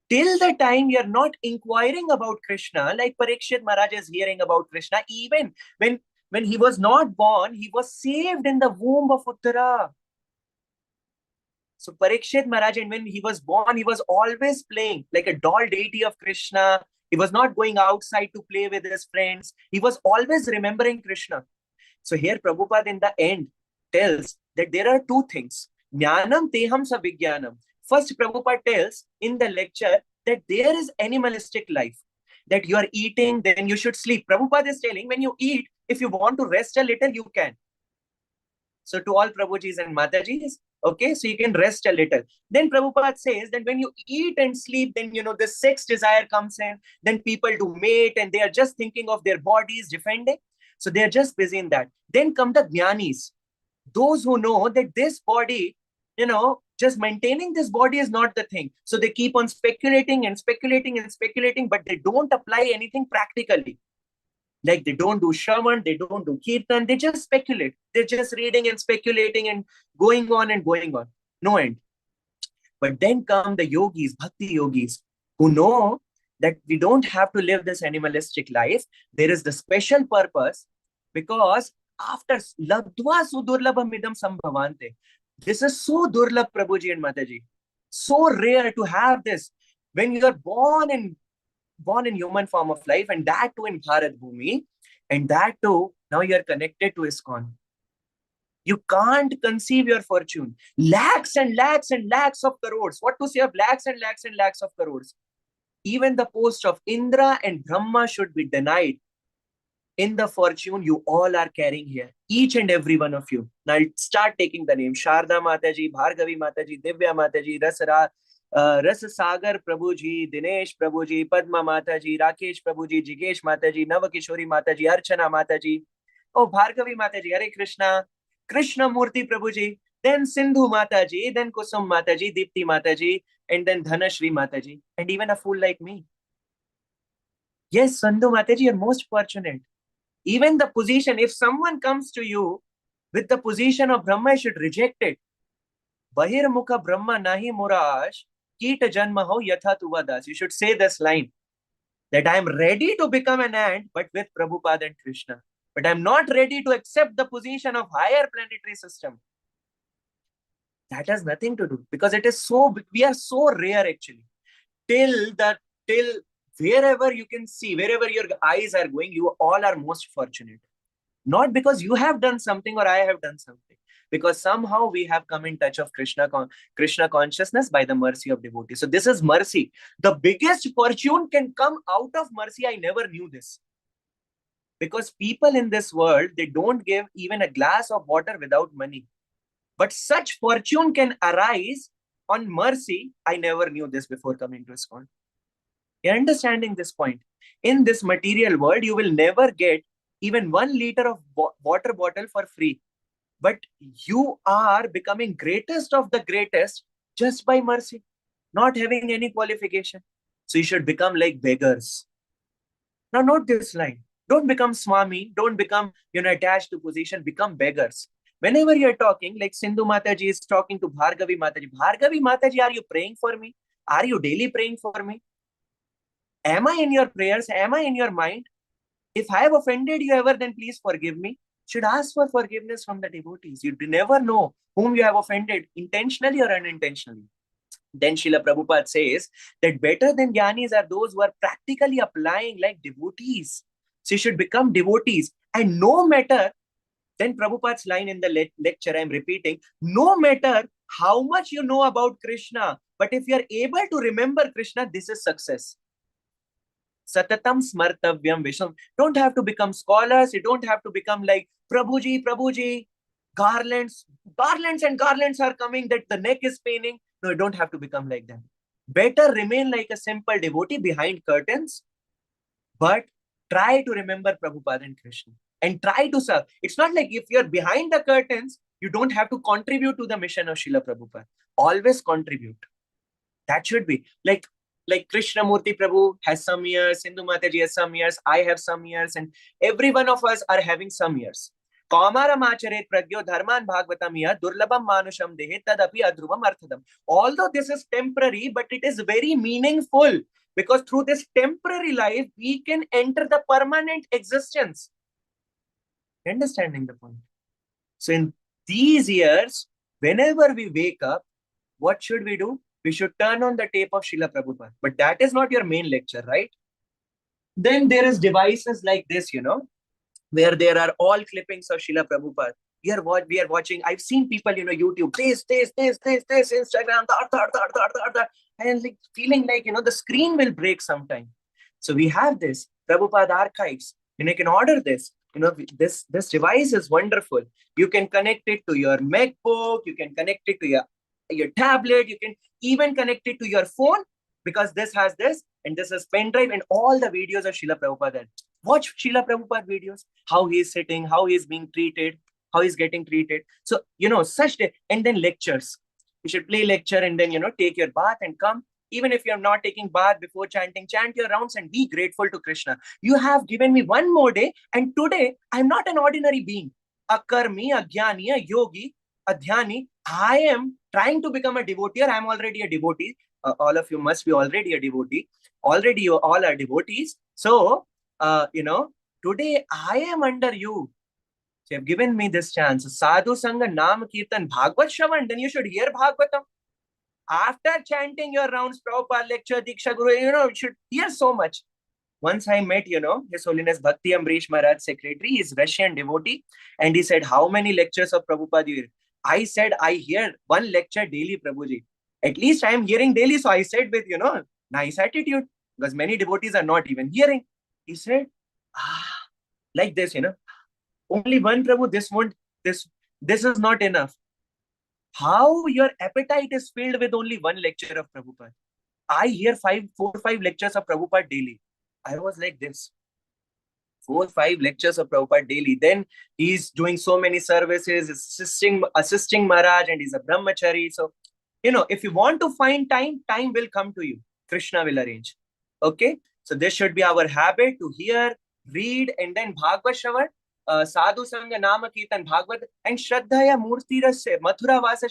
[SPEAKER 1] Till the time you're not inquiring about Krishna, like Parikshit Maharaj is hearing about Krishna, even when he was not born, he was saved in the womb of Uttara. So Parikshit Maharaj, and when he was born, he was always playing like a doll deity of Krishna. He was not going outside to play with his friends. He was always remembering Krishna. So here Prabhupada in the end tells that there are two things. Jnanam teham sa vijnanam. First, Prabhupada tells in the lecture that there is animalistic life. That you are eating, then you should sleep. Prabhupada is telling when you eat, if you want to rest a little, you can. So to all Prabhujis and Matajis, okay, so you can rest a little. Then Prabhupada says that when you eat and sleep, then, the sex desire comes in. Then people do mate and they are just thinking of their bodies defending. So they are just busy in that. Then come the jnanis. Those who know that this body, just maintaining this body is not the thing. So they keep on speculating and speculating and speculating, but they don't apply anything practically. Like they don't do Shravan, they don't do Kirtan, they just speculate. They're just reading and speculating and going on and going on. No end. But then come the yogis, bhakti yogis, who know that we don't have to live this animalistic life. There is the special purpose, because after labdva sudurlabham idam sambhavante. This is so durlabh, Prabhuji and Mataji. So rare to have this. When you are born in human form of life, and that too in Bharat Bhumi, and that too now you are connected to ISKCON. You can't conceive your fortune. Lakhs and lakhs and lakhs of crores. What to say of lakhs and lakhs and lakhs of crores? Even the post of Indra and Brahma should be denied in the fortune you all are carrying here. Each and every one of you. Now start taking the name. Sharda Mataji, Bhargavi Mataji, Divya Mataji, Ras Sagar Prabhuji, Dinesh Prabhuji, Padma Mataji, Rakesh Prabhuji, Jigesh Mataji, Navakishori Mataji, Archana Mataji. Oh, Bhargavi Mataji, Hare Krishna. Krishna Murthy Prabhuji, then Sindhu Mataji, then Kusum Mataji, Dipti Mataji, and then Dhanashri Mataji, and even a fool like me. Yes, Sindhu Mataji, you're most fortunate. Even the position, if someone comes to you with the position of Brahma, you should reject it. Bahir Mukha Brahma Nahi Muraj, Kita Janma Ho Yatha Tuvadas. You should say this line, that I am ready to become an ant, but with Prabhupada and Krishna. But I'm not ready to accept the position of higher planetary system. That has nothing to do, because it is so, we are so rare actually. Till wherever you can see, wherever your eyes are going, you all are most fortunate. Not because you have done something or I have done something, because somehow we have come in touch of Krishna consciousness by the mercy of devotees. So this is mercy. The biggest fortune can come out of mercy. I never knew this. Because people in this world, they don't give even a glass of water without money. But such fortune can arise on mercy. I never knew this before coming to ISKCON. You're understanding this point? In this material world, you will never get even 1 liter of water bottle for free. But you are becoming greatest of the greatest just by mercy, not having any qualification. So you should become like beggars. Now note this line. Don't become Swami. Don't become, attached to position. Become beggars. Whenever you're talking, like Sindhu Mataji is talking to Bhargavi Mataji. Bhargavi Mataji, are you praying for me? Are you daily praying for me? Am I in your prayers? Am I in your mind? If I have offended you ever, then please forgive me. Should ask for forgiveness from the devotees. You never know whom you have offended, intentionally or unintentionally. Then Srila Prabhupada says that better than Jnanis are those who are practically applying like devotees. So you should become devotees. And no matter, then Prabhupada's line in the lecture, I'm repeating, no matter how much you know about Krishna, but if you're able to remember Krishna, this is success. Satatam smartavyam visham. Don't have to become scholars. You don't have to become like Prabhuji, garlands and garlands are coming that the neck is paining. No, you don't have to become like them. Better remain like a simple devotee behind curtains, but try to remember Prabhupada and Krishna and try to serve. It's not like if you're behind the curtains, you don't have to contribute to the mission of Srila Prabhupada. Always contribute. That should be like Krishnamurti Prabhu has some years, Sindhu Mataji has some years, I have some years, and every one of us are having some years. Kaumaram acharet pragyo dharman bhagavatam ya durlabam manusham dehe tadapi adruvam arthadam. Although this is temporary, but it is very meaningful, because through this temporary life, we can enter the permanent existence. Understanding the point? So in these years, whenever we wake up, what should we do? We should turn on the tape of Srila Prabhupada. But that is not your main lecture, right? Then there is devices like this, where there are all clippings of Srila Prabhupada. We are watching. I've seen people, YouTube, this, Instagram, and like feeling like, the screen will break sometime. So we have this Prabhupada archives. You can order this. This device is wonderful. You can connect it to your MacBook. You can connect it to your tablet. You can even connect it to your phone, because this has this, and this is pen drive and all the videos of Srila Prabhupada. Watch Srila Prabhupada videos, how he is sitting, how he is being treated, how he is getting treated. So, and then lectures. You should play lecture and then, take your bath and come. Even if you're not taking bath before chanting, chant your rounds and be grateful to Krishna. You have given me one more day, and today I'm not an ordinary being. A karmi, a jnani, a yogi, a dhyani. I am trying to become a devotee, or I'm already a devotee. All of you must be already a devotee. Already you all are devotees. So, today I am under you. So you have given me this chance. Sadhu Sangha, Nam Kirtan, Bhagavad Shravan. Then you should hear Bhagavatam. After chanting your rounds, Prabhupada lecture, Diksha Guru, you should hear so much. Once I met, His Holiness Bhakti Amrish Maharaj secretary, he's Russian devotee, and he said, how many lectures of Prabhupada you hear? I said, I hear one lecture daily, Prabhuji. At least I am hearing daily. So I said with, nice attitude, because many devotees are not even hearing. He said, like this, only one Prabhu, this is not enough. How your appetite is filled with only one lecture of Prabhupada? I hear 4 or 5 lectures of Prabhupada daily. I was like this. 4 or 5 lectures of Prabhupada daily. Then he's doing so many services, assisting Maharaj, and he's a brahmachari. So, if you want to find time, time will come to you. Krishna will arrange. Okay? So this should be our habit, to hear, read, and then Bhagavad Shravan, Sadhu Sangha, Nama Kirtan, Bhagavad, and Shraddhaya Murti Rase, Mathura Vasa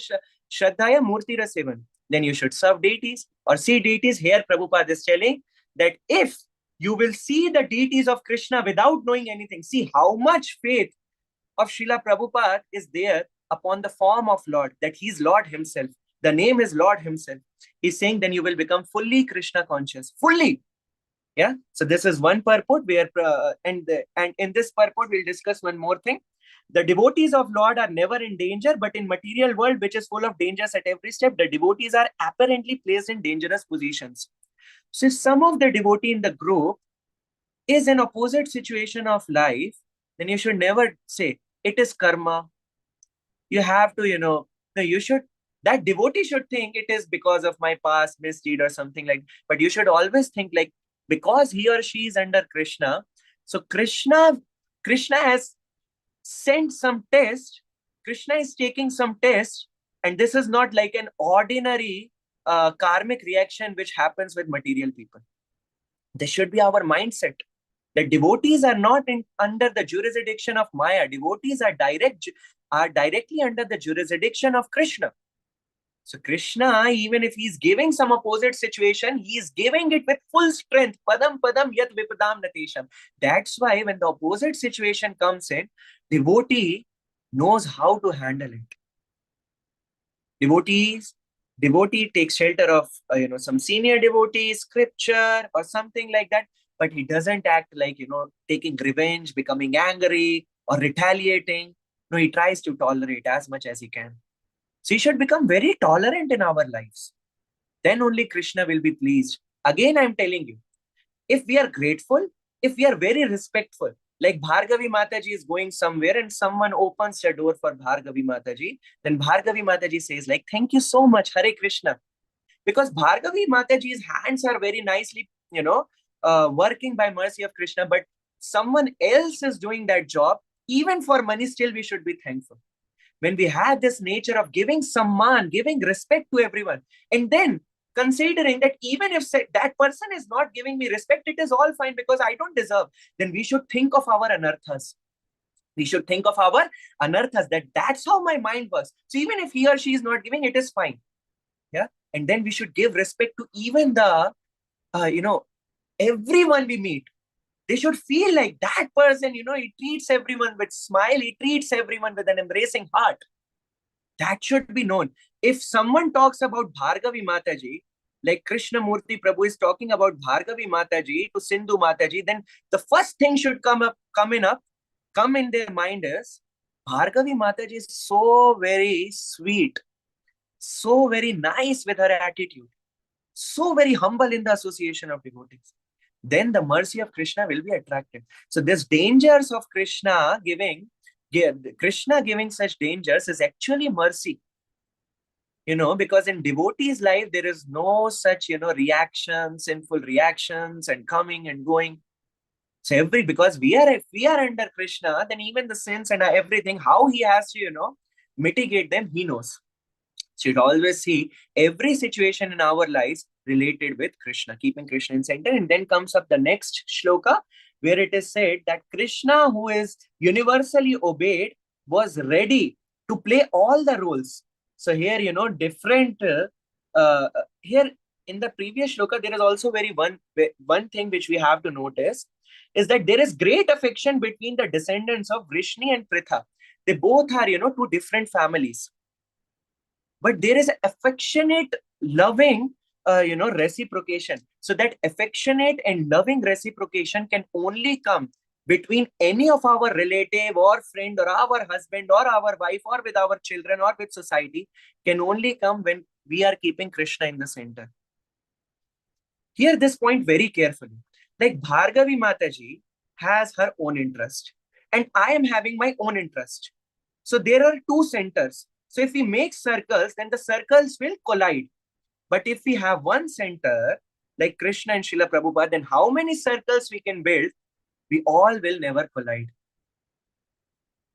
[SPEAKER 1] Shraddhaya Murti Rasevan. Then you should serve deities or see deities. Here Prabhupada is telling that if you will see the deities of Krishna without knowing anything, see how much faith of Srila Prabhupada is there upon the form of Lord, that he is Lord himself. The name is Lord himself. He's saying then you will become fully Krishna conscious. Fully. Yeah. So this is one purport where, and in this purport, we'll discuss one more thing. The devotees of Lord are never in danger, but in material world, which is full of dangers at every step, the devotees are apparently placed in dangerous positions. So if some of the devotee in the group is an opposite situation of life, then you should never say, it is karma. You have to, that devotee should think it is because of my past misdeed or something like, but you should always think like, because he or she is under Krishna, so Krishna has sent some test, Krishna is taking some test, and this is not like an ordinary karmic reaction which happens with material people. This should be our mindset. The devotees are not under the jurisdiction of Maya. Devotees are directly under the jurisdiction of Krishna. So Krishna, even if he's giving some opposite situation, he is giving it with full strength. Padam padam yat vipadam natesham. That's why when the opposite situation comes in, devotee knows how to handle it. Devotee takes shelter of some senior devotee, scripture or something like that, but he doesn't act like taking revenge, becoming angry or retaliating. No, he tries to tolerate as much as he can. So we should become very tolerant in our lives. Then only Krishna will be pleased. Again, I'm telling you, if we are grateful, if we are very respectful, like Bhargavi Mataji is going somewhere and someone opens the door for Bhargavi Mataji, then Bhargavi Mataji says like, thank you so much, Hare Krishna. Because Bhargavi Mataji's hands are very nicely, working by mercy of Krishna, but someone else is doing that job. Even for money, still we should be thankful. When we have this nature of giving samman, giving respect to everyone, and then considering that even if that person is not giving me respect, it is all fine because I don't deserve, then we should think of our anarthas. We should think of our anarthas, that's how my mind works. So even if he or she is not giving, it is fine. Yeah. And then we should give respect to even the, everyone we meet. They should feel like that person, he treats everyone with smile. He treats everyone with an embracing heart. That should be known. If someone talks about Bhargavi Mataji, like Krishna Murti Prabhu is talking about Bhargavi Mataji to Sindhu Mataji, then the first thing should come in their mind is, Bhargavi Mataji is so very sweet, so very nice with her attitude, so very humble in the association of devotees. Then the mercy of Krishna will be attracted. So this dangers of Krishna giving such dangers is actually mercy. Because in devotee's life, there is no such, reactions, sinful reactions and coming and going. So because we are under Krishna, then even the sins and everything, how he has to, mitigate them, he knows. So you'd always see every situation in our lives, related with Krishna, keeping Krishna in center. And then comes up the next shloka, where it is said that Krishna, who is universally obeyed, was ready to play all the roles. So here, different, here in the previous shloka, there is also one thing which we have to notice, is that there is great affection between the descendants of Vrishni and Pritha. They both are, two different families. But there is affectionate, loving, reciprocation. So that affectionate and loving reciprocation can only come between any of our relative or friend or our husband or our wife or with our children or with society, can only come when we are keeping Krishna in the center. Hear this point very carefully. Like Bhargavi Mataji has her own interest and I am having my own interest. So there are two centers. So if we make circles, then the circles will collide. But if we have one center, like Krishna and Srila Prabhupada, then how many circles we can build? We all will never collide.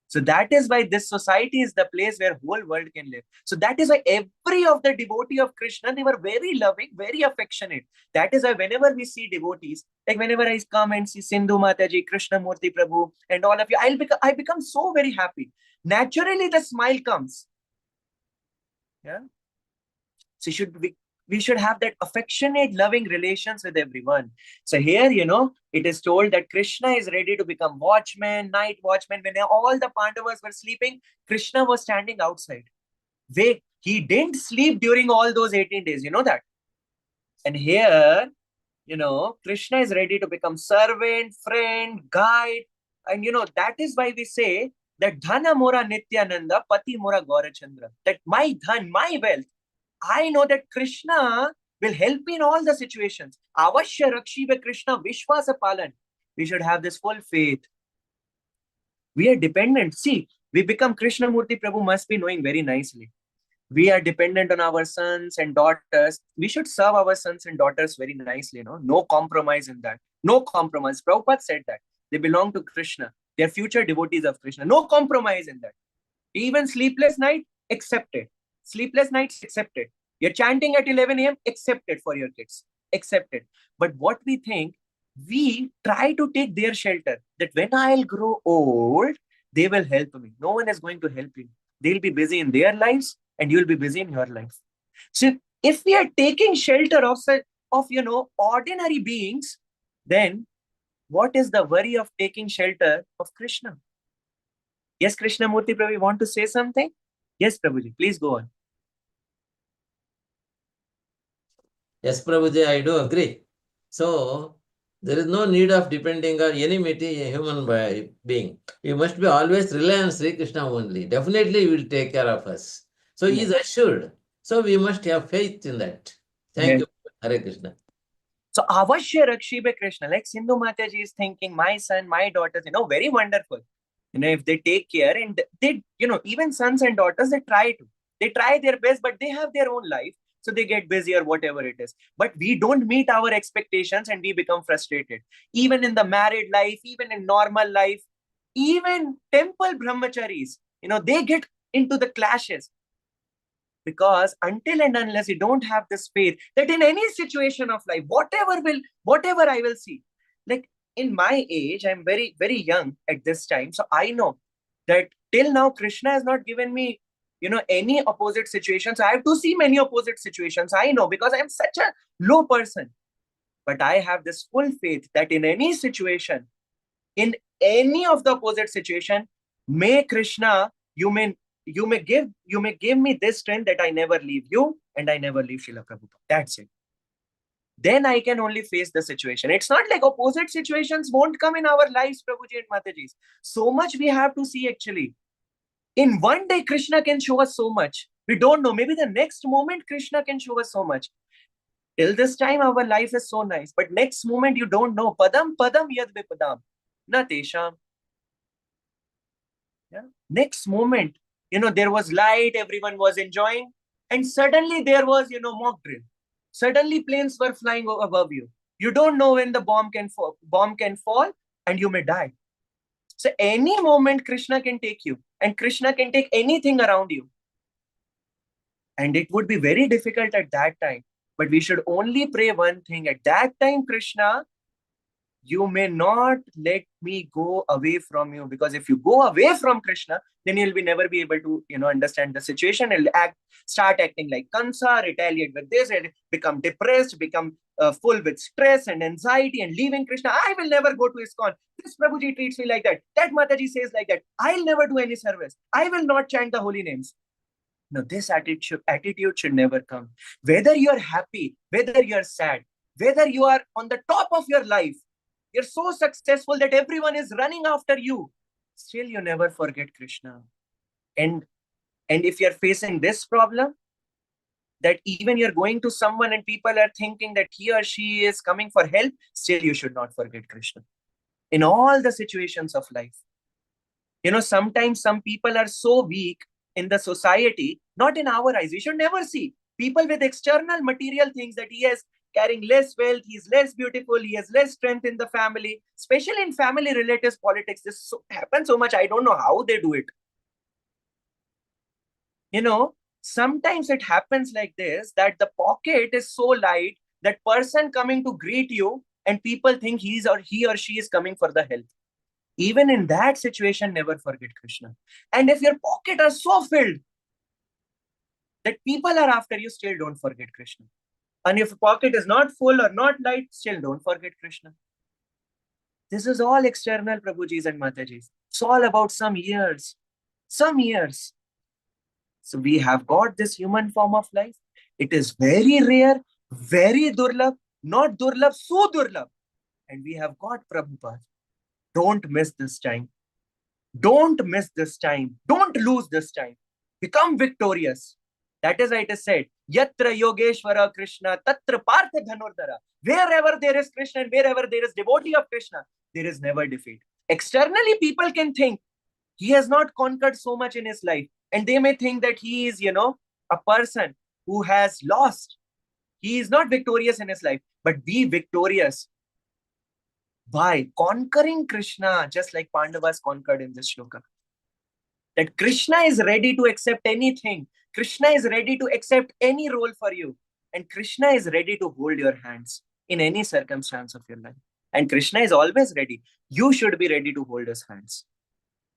[SPEAKER 1] So that is why this society is the place where whole world can live. So that is why every of the devotee of Krishna, they were very loving, very affectionate. That is why whenever we see devotees, like whenever I come and see Sindhu Mataji, Krishna Murti Prabhu, and all of you, I become so very happy. Naturally, the smile comes. Yeah. So we should have that affectionate, loving relations with everyone. So here, it is told that Krishna is ready to become watchman, night watchman. When all the Pandavas were sleeping, Krishna was standing outside. He didn't sleep during all those 18 days, you know that. And here, Krishna is ready to become servant, friend, guide. And, that is why we say that Dhana Mora Nityananda, Pati Mora Gaurachandra. That my dhan, my wealth, I know that Krishna will help me in all the situations. Avashya Rakshive Krishna Vishwasa Palan. We should have this full faith. We are dependent. See, we become Krishna Murti Prabhu must be knowing very nicely. We are dependent on our sons and daughters. We should serve our sons and daughters very nicely. No compromise in that. No compromise. Prabhupada said that. They belong to Krishna. They are future devotees of Krishna. No compromise in that. Even sleepless night, accepted. Sleepless nights, accepted. You're chanting at 11 a.m., accepted for your kids. Accepted. But what we think, we try to take their shelter. That when I'll grow old, they will help me. No one is going to help you. They'll be busy in their lives and you'll be busy in your life. So if we are taking shelter of ordinary beings, then what is the worry of taking shelter of Krishna? Yes, Krishna Murti Prabhu, you want to say something? Yes, Prabhuji, please go on.
[SPEAKER 2] Yes, Prabhuji, I do agree. So, there is no need of depending on any human being. We must be always rely on Sri Krishna only. Definitely, he will take care of us. So, he is assured. So, we must have faith in that. Thank you, Hare Krishna.
[SPEAKER 1] So, Avashya Rakshibe Krishna, like Sindhu Mataji is thinking, my son, my daughters, very wonderful. If they take care and they, even sons and daughters, they try their best, but they have their own life. So they get busy or whatever it is. But we don't meet our expectations and we become frustrated. Even in the married life, even in normal life, even temple brahmacharis, they get into the clashes. Because until and unless you don't have this faith that in any situation of life, whatever I will see, like in my age, I'm very, very young at this time. So I know that till now, Krishna has not given me, any opposite situations. I have to see many opposite situations. I know because I'm such a low person. But I have this full faith that in any situation, in any of the opposite situation, may Krishna, you may give me this strength that I never leave you and I never leave Srila Prabhupada. That's it. Then I can only face the situation. It's not like opposite situations won't come in our lives, Prabhuji and Mataji. So much we have to see actually. In one day, Krishna can show us so much. We don't know. Maybe the next moment, Krishna can show us so much. Till this time, our life is so nice. But next moment, you don't know. Padam padam yad vipadam. Na tesham. Yeah. Next moment, there was light, everyone was enjoying. And suddenly there was, mock drill. Suddenly planes were flying above you. You don't know when the bomb can fall and you may die. So any moment Krishna can take you and Krishna can take anything around you. And it would be very difficult at that time But we should only pray one thing. At that time, Krishna, you may not let me go away from you, because if you go away from Krishna, then you'll be never be able to, understand the situation. You'll start acting like Kansa, retaliate with this, and become depressed, become full with stress and anxiety, and leaving Krishna. I will never go to ISKCON. This Prabhuji treats me like that. That Mataji says like that. I'll never do any service. I will not chant the holy names. No, this attitude should never come. Whether you're happy, whether you're sad, whether you are on the top of your life, you're so successful that everyone is running after you, still you never forget Krishna. And if you're facing this problem, that even you're going to someone and people are thinking that he or she is coming for help, still you should not forget Krishna. In all the situations of life. Sometimes some people are so weak in the society, not in our eyes. We should never see people with external material things, that he is carrying less wealth, he's less beautiful, he has less strength in the family, especially in family relatives politics. This happens so much. I don't know how they do it. Sometimes it happens like this, that the pocket is so light that person coming to greet you and people think he or she is coming for the help. Even in that situation, never forget Krishna. And if your pocket are so filled that people are after you, still don't forget Krishna. And if pocket is not full or not light, still don't forget Krishna. This is all external, Prabhujis and Matajis. It's all about some years. Some years. So we have got this human form of life. It is very rare, very durlabh, not durlabh, so durlabh. And we have got Prabhupada. Don't miss this time. Don't miss this time. Don't lose this time. Become victorious. That is why it is said, Yatra Yogeshwara Krishna, Tatra Partha Dhanurdhara. Wherever there is Krishna and wherever there is devotee of Krishna, there is never defeat. Externally, people can think he has not conquered so much in his life. And they may think that he is, a person who has lost. He is not victorious in his life. But be victorious by conquering Krishna, just like Pandavas conquered in this shloka. That Krishna is ready to accept anything. Krishna is ready to accept any role for you. And Krishna is ready to hold your hands in any circumstance of your life. And Krishna is always ready. You should be ready to hold his hands.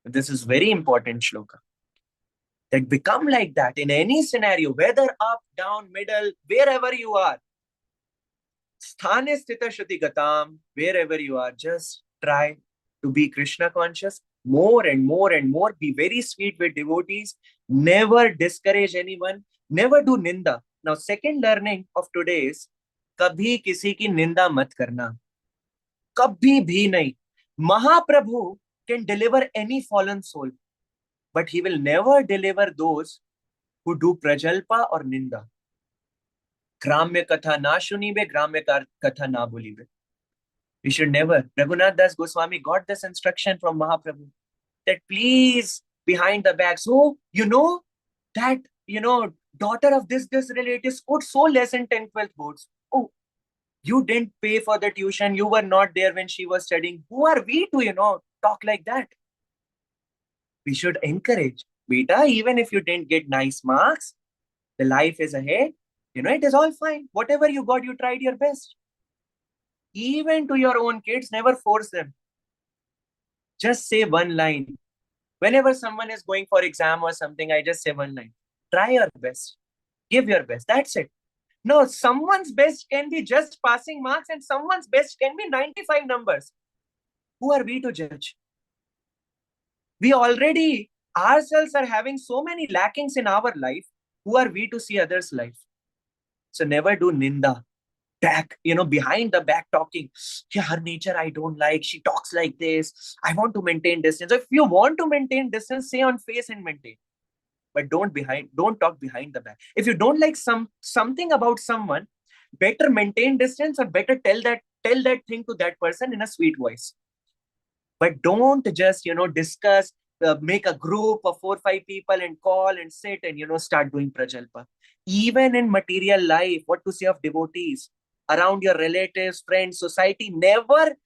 [SPEAKER 1] This is very important shloka. That become like that in any scenario, whether up, down, middle, wherever you are. Sthane sthita shruti gatam, wherever you are, just try to be Krishna conscious more and more and more. Be very sweet with devotees. Never discourage anyone. Never do ninda. Now, second learning of today is, kabhi kisi ki ninda mat karna. Kabhi bhi nahi. Mahaprabhu can deliver any fallen soul, but he will never deliver those who do prajalpa or ninda. Gramya katha na shunibe, gramya katha na bolibe. We should never. Raghunath Das Goswami got this instruction from Mahaprabhu that please, behind the back, so that daughter of this relative scored so less in 10th, 12th boards. Oh, you didn't pay for the tuition. You were not there when she was studying. Who are we to, talk like that? We should encourage. Beta, even if you didn't get nice marks, the life is ahead. It is all fine. Whatever you got, you tried your best. Even to your own kids, never force them. Just say one line. Whenever someone is going for exam or something, I just say one line. Try your best. Give your best. That's it. No, someone's best can be just passing marks and someone's best can be 95 numbers. Who are we to judge? We already ourselves are having so many lackings in our life. Who are we to see others' life? So never do ninda. Back, behind the back talking. Yeah, her nature I don't like. She talks like this. I want to maintain distance. If you want to maintain distance, say on face and maintain. But don't talk behind the back. If you don't like something about someone, better maintain distance or better tell that thing to that person in a sweet voice. But don't just, discuss, make a group of 4 or 5 people and call and sit and, start doing prajalpa. Even in material life, what to say of devotees? Around your relatives, friends, society, never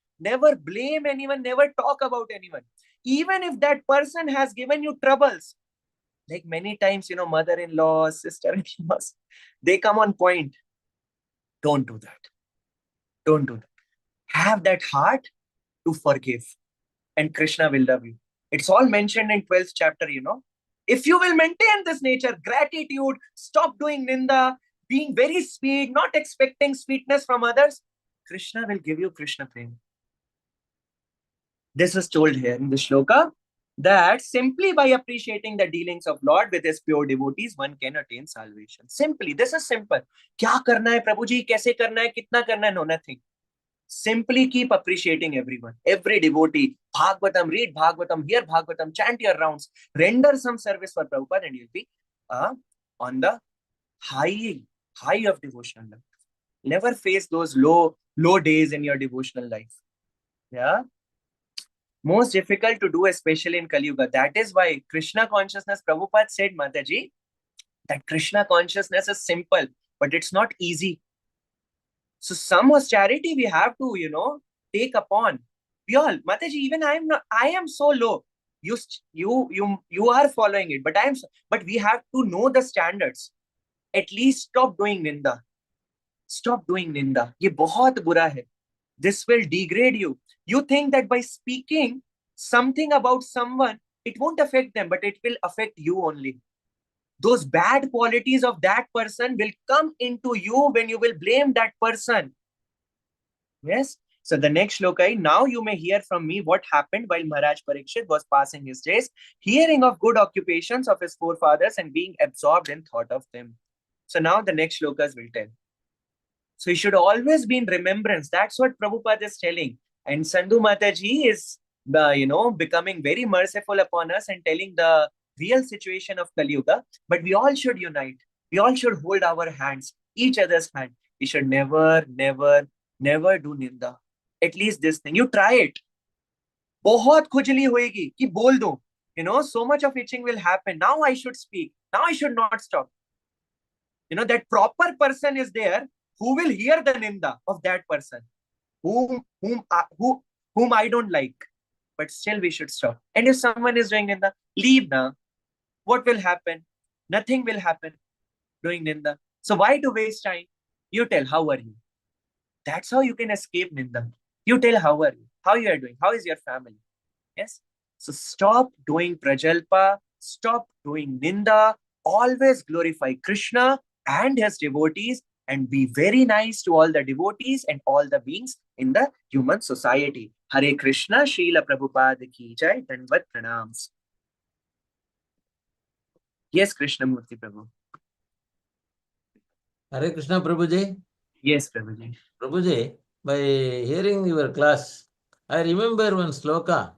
[SPEAKER 1] blame anyone, never talk about anyone. Even if that person has given you troubles, like many times, mother-in-laws, sister-in-laws, they come on point. Don't do that. Don't do that. Have that heart to forgive, and Krishna will love you. It's all mentioned in 12th chapter, If you will maintain this nature, gratitude, stop doing ninda, being very sweet, not expecting sweetness from others, Krishna will give you Krishna prema. This is told here in the shloka that simply by appreciating the dealings of Lord with his pure devotees, one can attain salvation. Simply, this is simple. Kya karna hai, Prabhuji? Kaise karna hai? Kitna karna hai? No, nothing. Simply keep appreciating everyone, every devotee. Bhagavatam, read Bhagavatam, hear Bhagavatam, chant your rounds, render some service for Prabhupada, and you'll be on the high of devotional life. Never face those low days in your devotional life. Yeah. Most difficult to do, especially in Kali Yuga. That is why Krishna consciousness, Prabhupada said, Mataji, that Krishna consciousness is simple, but it's not easy. So some austerity we have to, take upon. We all, Mataji, even I am so low. You are following it, but we have to know the standards. At least stop doing ninda. Stop doing ninda. Ye bahut bura hai. This will degrade you. You think that by speaking something about someone, it won't affect them, but it will affect you only. Those bad qualities of that person will come into you when you will blame that person. Yes. So the next shloka, now you may hear from me what happened while Maharaj Parikshit was passing his days, hearing of good occupations of his forefathers and being absorbed in thought of them. So now the next shlokas will tell. So he should always be in remembrance. That's what Prabhupada is telling. And Sandhu Mataji is, becoming very merciful upon us and telling the real situation of Kali Yuga. But we all should unite. We all should hold our hands, each other's hand. We should never, never, never do ninda. At least this thing. You try it. बहुत खुजली होएगी कि बोल दूं. So much of itching will happen. Now I should speak. Now I should not stop. That proper person is there who will hear the ninda of that person, whom I don't like, but still we should stop. And if someone is doing ninda, leave now. What will happen? Nothing will happen doing ninda. So why to waste time? You tell, how are you? That's how you can escape ninda. You tell, how are you? How you are doing? How is your family? Yes. So stop doing prajalpa. Stop doing ninda. Always glorify Krishna and his devotees, and be very nice to all the devotees and all the beings in the human society. Hare Krishna, Srila Prabhupada ki jai, Dandavat Pranams. Yes, Krishnamurti Prabhu.
[SPEAKER 2] Hare Krishna, Prabhuji.
[SPEAKER 1] Yes, Prabhuji.
[SPEAKER 2] Prabhuji, by hearing your class, I remember one sloka,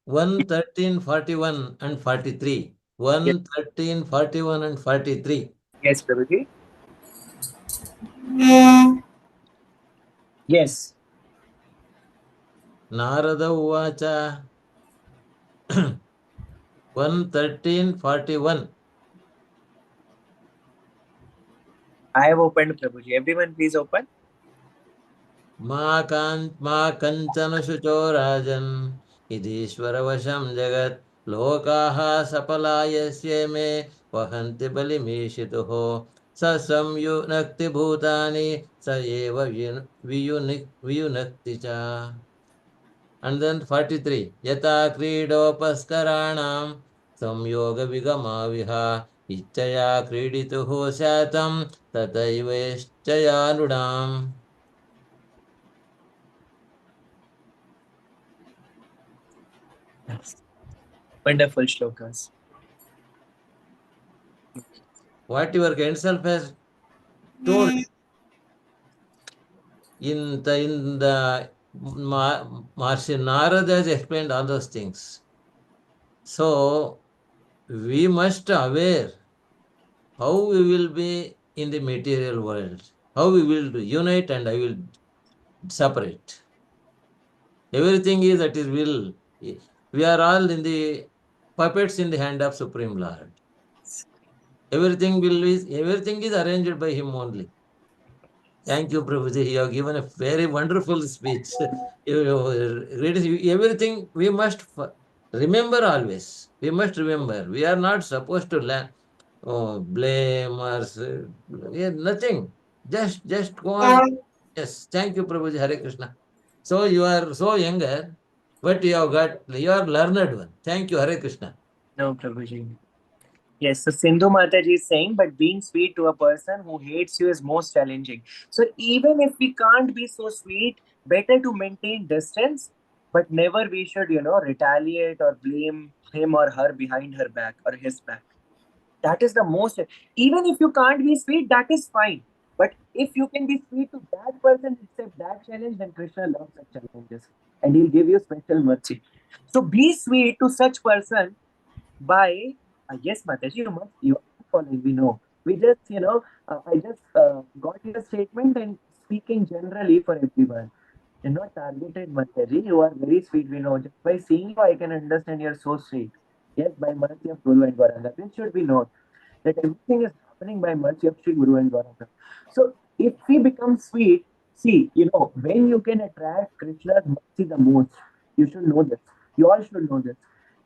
[SPEAKER 2] 113, 41 and 43. 113, 41 and 43.
[SPEAKER 1] Yes, Prabhuji. Yes.
[SPEAKER 2] Narada Uvacha 113, 41.
[SPEAKER 1] I have opened, Prabhuji. Everyone please open.
[SPEAKER 2] Ma kanchana shucho rajan idishwara vasham jagat lokaha sapalayasya me vahanti balimishituho sasamyu nakti bhutani sa eva viyunakti cha. And then 43. Yata kridopaskaranam samyoga vigama viha ichaya kridituho satam tataiveschaya nudam.
[SPEAKER 1] Wonderful shlokas.
[SPEAKER 2] What your kind self has told in the Maharishi Narada has explained all those things. So we must aware how we will be in the material world, how we will unite and I will separate. Everything is at his will. We are all in the puppets in the hand of Supreme Lord. Everything is arranged by him only. Thank you, Prabhuji. You have given a very wonderful speech. Everything we must remember always. We must remember. We are not supposed to learn. blame or yeah, nothing. Just go on. Yes, thank you, Prabhuji. Hare Krishna. So you are so younger, but you are learned one. Thank you, Hare Krishna.
[SPEAKER 1] No, Prabhuji. Yes, so Sindhu Mataji is saying, but being sweet to a person who hates you is most challenging. So even if we can't be so sweet, better to maintain distance, but never we should, retaliate or blame him or her behind her back or his back. That is the most, even if you can't be sweet, that is fine. But if you can be sweet to that person, accept that challenge, then Krishna loves such challenges and he'll give you special mercy. So be sweet to such person by yes, Mataji, you are following. We know. We just I just got your statement and speaking generally for everyone. You're not targeted, Mataji. You are very sweet. We know. Just by seeing you, I can understand you're so sweet. Yes, by mercy of Guru and Gauranga. This should be known that everything is happening by mercy of Sri Guru and Gauranga. So if we become sweet, see, when you can attract Krishna's mercy the most, you should know this. You all should know this.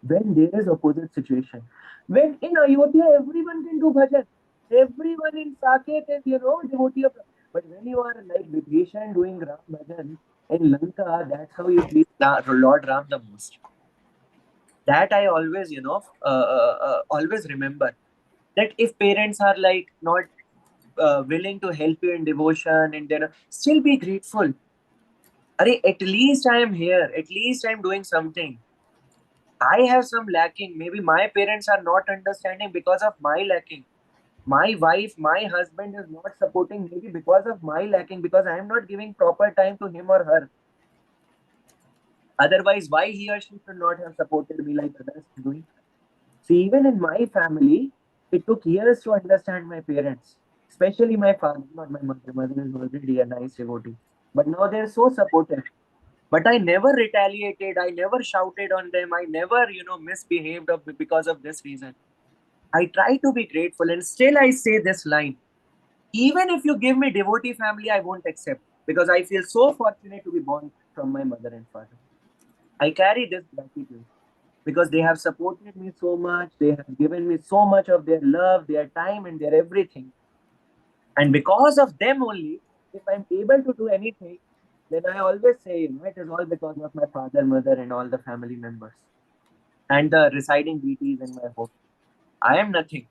[SPEAKER 1] When there is opposite situation, when in Ayodhya everyone can do bhajan, everyone in Saket is devotee of. But when you are like Vibhishan doing Ram bhajan in Lanka, that's how you please Lord Ram the most. That I always always remember that if parents are like not willing to help you in devotion and then still be grateful. At least I am here. At least I am doing something. I have some lacking. Maybe my parents are not understanding because of my lacking. My wife, my husband is not supporting maybe because of my lacking, because I am not giving proper time to him or her. Otherwise, why he or she should not have supported me like others are doing? See, even in my family, it took years to understand my parents, especially my father, not my mother. Mother is already a nice devotee. But now they're so supportive. But I never retaliated. I never shouted on them. I never, misbehaved because of this reason. I try to be grateful, and still I say this line. Even if you give me devotee family, I won't accept, because I feel so fortunate to be born from my mother and father. I carry this gratitude because they have supported me so much. They have given me so much of their love, their time, and their everything. And because of them only, if I'm able to do anything, then I always say, it is all because of my father, mother, and all the family members and the residing deities in my home. I am nothing.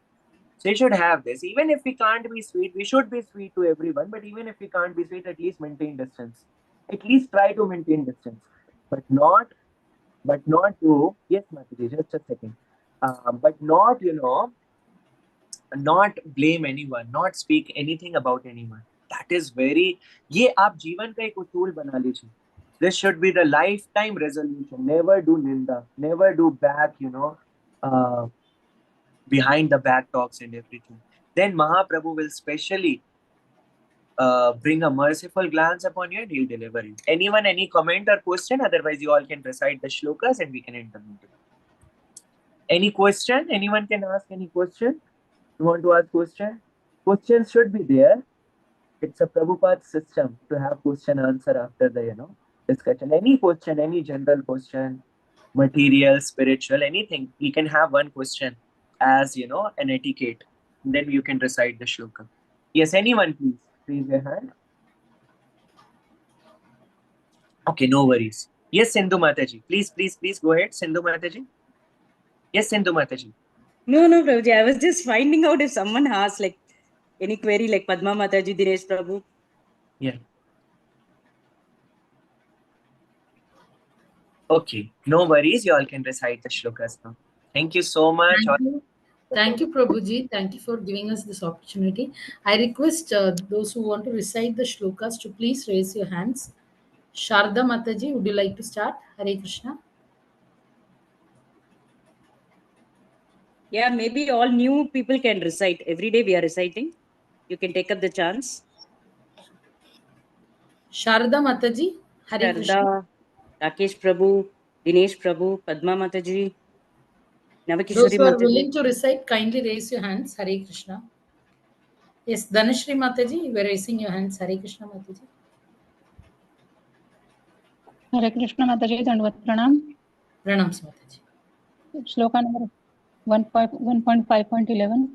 [SPEAKER 1] So you should have this. Even if we can't be sweet, we should be sweet to everyone. But even if we can't be sweet, at least maintain distance. At least try to maintain distance. But not to, yes, Mataji, just a second. But not, not blame anyone, not speak anything about anyone. That is very, ये आप जीवन का एक उसूल बना लीजिए. This should be the lifetime resolution. Never do ninda, never do back, uh, behind the back talks and everything. Then Mahaprabhu will specially bring a merciful glance upon you and he'll deliver you. Anyone, any comment or question? Otherwise, you all can recite the shlokas and we can enter into it. Any question? Anyone can ask any question? You want to ask question? Questions should be there. It's a Prabhupada system to have question answer after the discussion. Any question, any general question, material, spiritual, anything. You can have one question as an etiquette. Then you can recite the shloka. Yes, anyone, please raise your hand. Okay, no worries. Yes, Sindhu Mataji. Please go ahead, Sindhu Mataji. Yes, Sindhu Mataji.
[SPEAKER 10] No, Prabhuji. I was just finding out if someone has like any query like Padma Mataji, Dinesh Prabhu.
[SPEAKER 1] Yeah. Okay, no worries. You all can recite the shlokas now. Thank you so much.
[SPEAKER 5] Thank you, Prabhuji. Thank you for giving us this opportunity. I request those who want to recite the shlokas to please raise your hands. Sharda Mataji, would you like to start? Hare Krishna.
[SPEAKER 10] Yeah, maybe all new people can recite. Every day we are reciting. You can take up the chance.
[SPEAKER 5] Sharda Mataji, Hare Krishna.
[SPEAKER 10] Sharda, Rakesh Prabhu, Dinesh Prabhu, Padma Mataji,
[SPEAKER 5] Those
[SPEAKER 10] Navakishori
[SPEAKER 5] who are
[SPEAKER 10] Mataji.
[SPEAKER 5] willing to recite, kindly raise your hands. Hare Krishna. Yes, Dhanashri Mataji, you were raising your hands. Hare Krishna Mataji.
[SPEAKER 12] Hare Krishna Mataji, Dandvat Pranam.
[SPEAKER 5] Pranams Mataji.
[SPEAKER 12] Shloka number 1.5.11.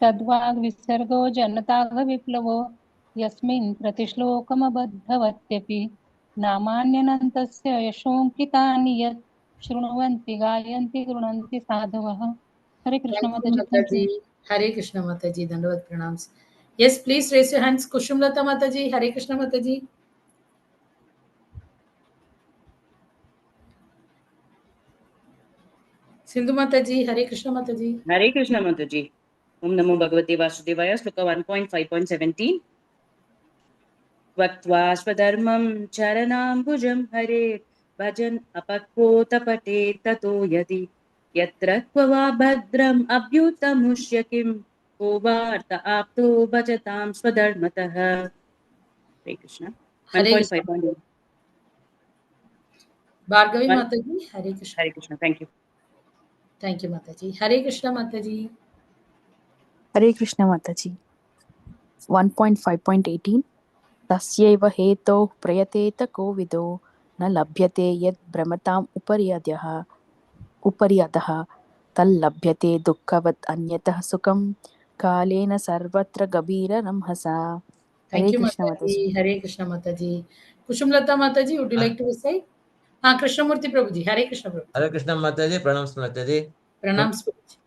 [SPEAKER 12] तद्वाग् विसर्गो जनताग विप्लवो यस्मिन् प्रतिश्लोकमबद्धवत्यपि नामान्यनन्तस्य यशोऽङ्कितानि यत् शृण्वन्ति गायन्ति गृह्णन्ति साधवः. हरे Krishna
[SPEAKER 5] Thank you,
[SPEAKER 12] माताजी. Thank you.
[SPEAKER 5] Mataji. Hare Krishna Mataji. Dandavat pranams. Yes, please raise your hands. Kushumlata Mataji. Hare Krishna Mataji. Sindhu Mataji. Hare Krishna Mataji.
[SPEAKER 10] Hare Krishna Mataji. Om Namo Bhagavate Vasudevaya. Sloka 1.5.17. Vaktva swadharmam charanambujam hare bhajan apakotapate tato yadi yatra kvava bhadram abhyutamushya kim kovarta apto bhajatam swadharmatah. Hare Krishna.
[SPEAKER 5] Hare Krishna.
[SPEAKER 10] 1.5.
[SPEAKER 5] Bhargavi Mataji. Hare Krishna.
[SPEAKER 10] Hare Krishna. Thank you.
[SPEAKER 5] Thank you, Mataji. Hare Krishna Mataji.
[SPEAKER 13] Hare Krishna Mataji. 1.5.18 Tasyaiva heto prayateta kovido na labhyate yad brahmatam uparyadaha tal labhyate dukkhavat anyatah sukam kalena sarvatra gabira ramhasa.
[SPEAKER 5] Thank
[SPEAKER 13] Hare
[SPEAKER 5] you,
[SPEAKER 13] Krishna Mataji.
[SPEAKER 5] Mataji. Hare Krishna Mataji. Kushumlata Mataji, would you like to recite? Krishnamurti Prabhuji. Hare Krishna Prabhuji.
[SPEAKER 2] Hare Krishna Mataji, pranams Mataji.
[SPEAKER 5] Pranams Prabhuji.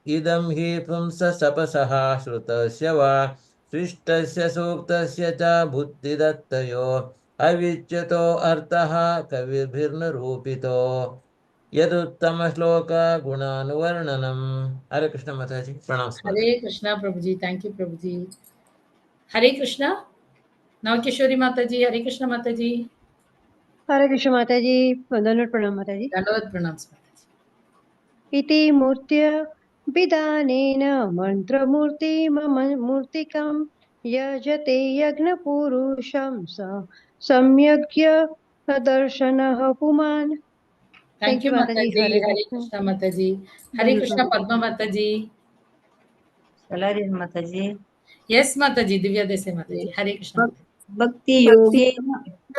[SPEAKER 2] idam hi pumsa sapasaha shrutasya va srishtasya suktasya cha buddhidattayo avicchato artaha kavirbhirna rupito yaduttama shloka gunanuvarnanam. Hare Krishna Mataji, pranams Mataji.
[SPEAKER 5] Hare Krishna Prabhuji. Thank you, Prabhuji. Hare Krishna. Now Kishori Mataji. Hare Krishna Mataji.
[SPEAKER 3] हरे कृष्ण माताजी. वंदन प्रणाम माताजी.
[SPEAKER 5] Dandavat pranams Mataji.
[SPEAKER 3] इति मूर्त्य विधानेन मन्त्रमूर्तिमूर्तिकं यजते यज्ञपुरुषं सम्यग्य दर्शनः पुमान्.
[SPEAKER 5] Thank you,
[SPEAKER 3] माताजी.
[SPEAKER 5] Mataji.
[SPEAKER 3] हरे
[SPEAKER 5] Hare
[SPEAKER 3] Krishna.
[SPEAKER 5] Krishna Mataji. Hare Krishna Padma Mataji.
[SPEAKER 8] Salari Mataji.
[SPEAKER 5] Yes, Mataji. Divya Desai Mataji. Hare Krishna Mataji.
[SPEAKER 8] Bhakti yoge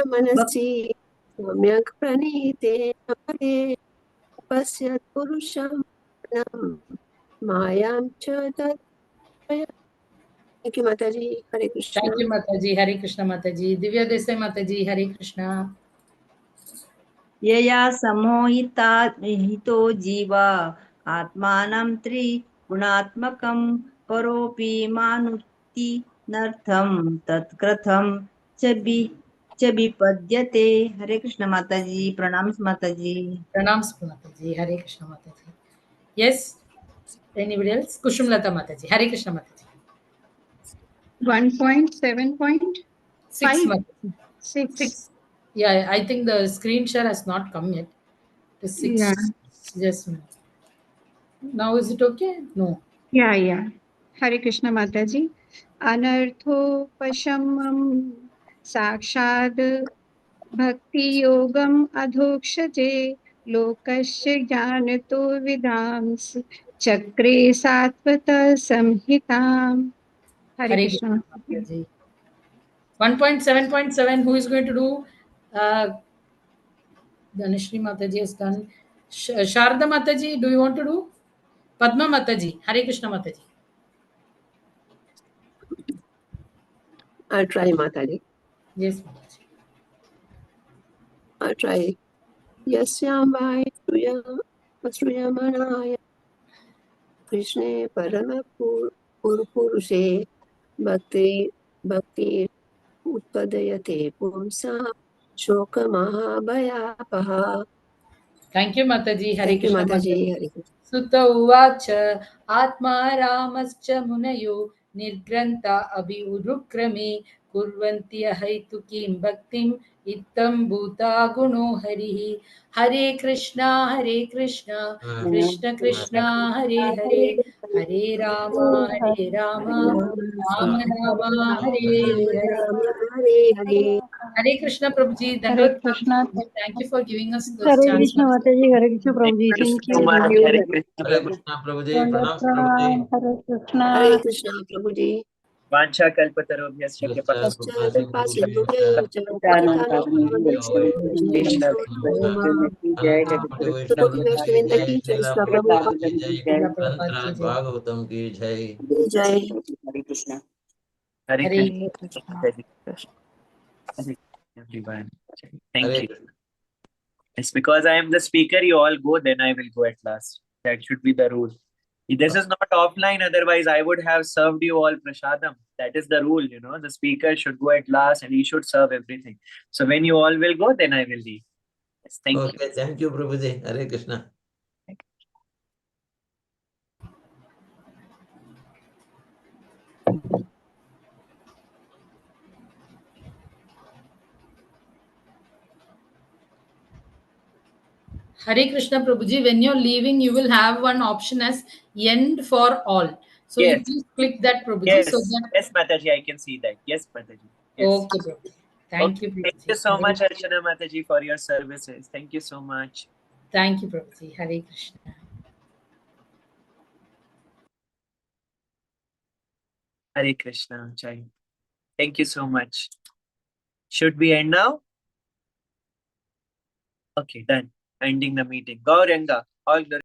[SPEAKER 9] मनसि सम्यक् प्रणीते हरे पश्यत् पुरुषं मायां च तत्. Thank you, Mataji. Hare Krishna.
[SPEAKER 5] Thank you, Mataji. Hare Krishna Mataji. Divya Desai Mataji. Hare Krishna.
[SPEAKER 8] यया समोहिता हितो जीवा आत्मानं त्रिगुणात्मकं करोपि मानुति नर्थं तत्कृतं च विपद्यते. हरे कृष्ण माताजी. प्रणाम माताजी.
[SPEAKER 5] Pranams Mataji. Hare Krishna Mataji. Yes. Anybody else? Kushumlata Mataji. Hare Krishna Mataji.
[SPEAKER 11] 1.7.5
[SPEAKER 5] 6. Yeah, I think the screen share has not come yet. The 6.
[SPEAKER 11] Yeah.
[SPEAKER 5] Just a minute. Now is it okay? No.
[SPEAKER 11] Yeah. Hare Krishna Mataji. Anarthopashamam sakshad bhakti yogam adhokshate lokasya janato vidams chakre satvata samhitam. Hare Krishna
[SPEAKER 5] Mataji. 1.7.7. Who is going to do? Dhanashri Mataji has done. Sharda Mataji, do you want to do? Padma Mataji. Hare Krishna Mataji.
[SPEAKER 9] I'll try, Mataji.
[SPEAKER 5] Yes, Mataji.
[SPEAKER 9] I'll try. Yasyam vai Sriyamanaaya Krishne Parama Purushe Bhakti Utpadayate Pumsa Shoka Mahabhayapaha.
[SPEAKER 5] Thank you, Mataji. Hare
[SPEAKER 9] Thank you,
[SPEAKER 5] Krishna
[SPEAKER 9] Mataji.
[SPEAKER 5] Mataji.
[SPEAKER 9] Hare Krishna.
[SPEAKER 5] Sutta uvacha Atma Ramascha Munayo Nirgranta Abhiurukrame Kurvanti Haitukim Bhaktim Ittam Bhuta Guno Harihi. Hare Krishna, Krishna Krishna, Hare Hare, Hare Rama, Rama Rama, Hare Hare.
[SPEAKER 9] Hare Hare.
[SPEAKER 5] Hare Krishna Prabhuji,
[SPEAKER 12] Hare
[SPEAKER 5] Dandavat
[SPEAKER 12] Krishna.
[SPEAKER 5] Prabhuji. Thank you for giving us this
[SPEAKER 3] Hare
[SPEAKER 5] chance.
[SPEAKER 3] Krishna माताजी. हरे कृष्ण प्रभु जी.
[SPEAKER 10] Krishna
[SPEAKER 3] thank you.
[SPEAKER 10] Maharaj. Hare Krishna
[SPEAKER 2] Hare
[SPEAKER 10] Prabhu.
[SPEAKER 2] Krishna Prabhuji,
[SPEAKER 12] Dandavat
[SPEAKER 2] pranams Prabhuji.
[SPEAKER 12] pranam. Hare Krishna.
[SPEAKER 9] Hare Krishna Prabhuji.
[SPEAKER 1] Vancha kalpatarobhyascha
[SPEAKER 2] Krishna
[SPEAKER 1] kripa
[SPEAKER 2] Krishna
[SPEAKER 1] sindhubhyascha
[SPEAKER 10] Dalam Kavani Vaishnavi Jai
[SPEAKER 2] Ananta
[SPEAKER 10] Jagatushna
[SPEAKER 2] Vaishnavi ki jai, Srila Prabhupada ki
[SPEAKER 10] Ki
[SPEAKER 2] jai,
[SPEAKER 10] Jai
[SPEAKER 2] Ananta Bhagavatam ki jai.
[SPEAKER 10] Hare Krishna.
[SPEAKER 1] Hare
[SPEAKER 13] Hare
[SPEAKER 1] Krishna.
[SPEAKER 13] Krishna.
[SPEAKER 1] Hare everyone. Thank
[SPEAKER 2] Hare
[SPEAKER 1] you.
[SPEAKER 2] Krishna.
[SPEAKER 1] It's because I am the speaker, you all go, then I will go at last. That should be the rule. This is not offline, otherwise I would have served you all prasadam. That is the rule, you know. The speaker should go at last and he should serve everything. So when you all will go, then I will leave. Yes, thank you.
[SPEAKER 2] Okay, thank you, Prabhuji. Hare Krishna.
[SPEAKER 5] Hare Krishna Prabhuji, when you're leaving, you will have one option as end for all. So you
[SPEAKER 1] Yes.
[SPEAKER 5] please click that, Prabhuji.
[SPEAKER 1] Yes,
[SPEAKER 5] So that...
[SPEAKER 1] yes, Mataji, I can see that. Yes, Mataji. Yes.
[SPEAKER 5] Okay, Prabhuji. Thank you, Prabhuji.
[SPEAKER 1] Thank you so
[SPEAKER 5] Hare
[SPEAKER 1] much,
[SPEAKER 5] Krishna.
[SPEAKER 1] Archana Mataji, for your services. Thank you so much.
[SPEAKER 5] Thank you, Prabhuji. Hare Krishna.
[SPEAKER 1] Hare Krishna, Jai. Thank you so much. Should we end now? Okay, done. Ending the meeting. Gauranga, all the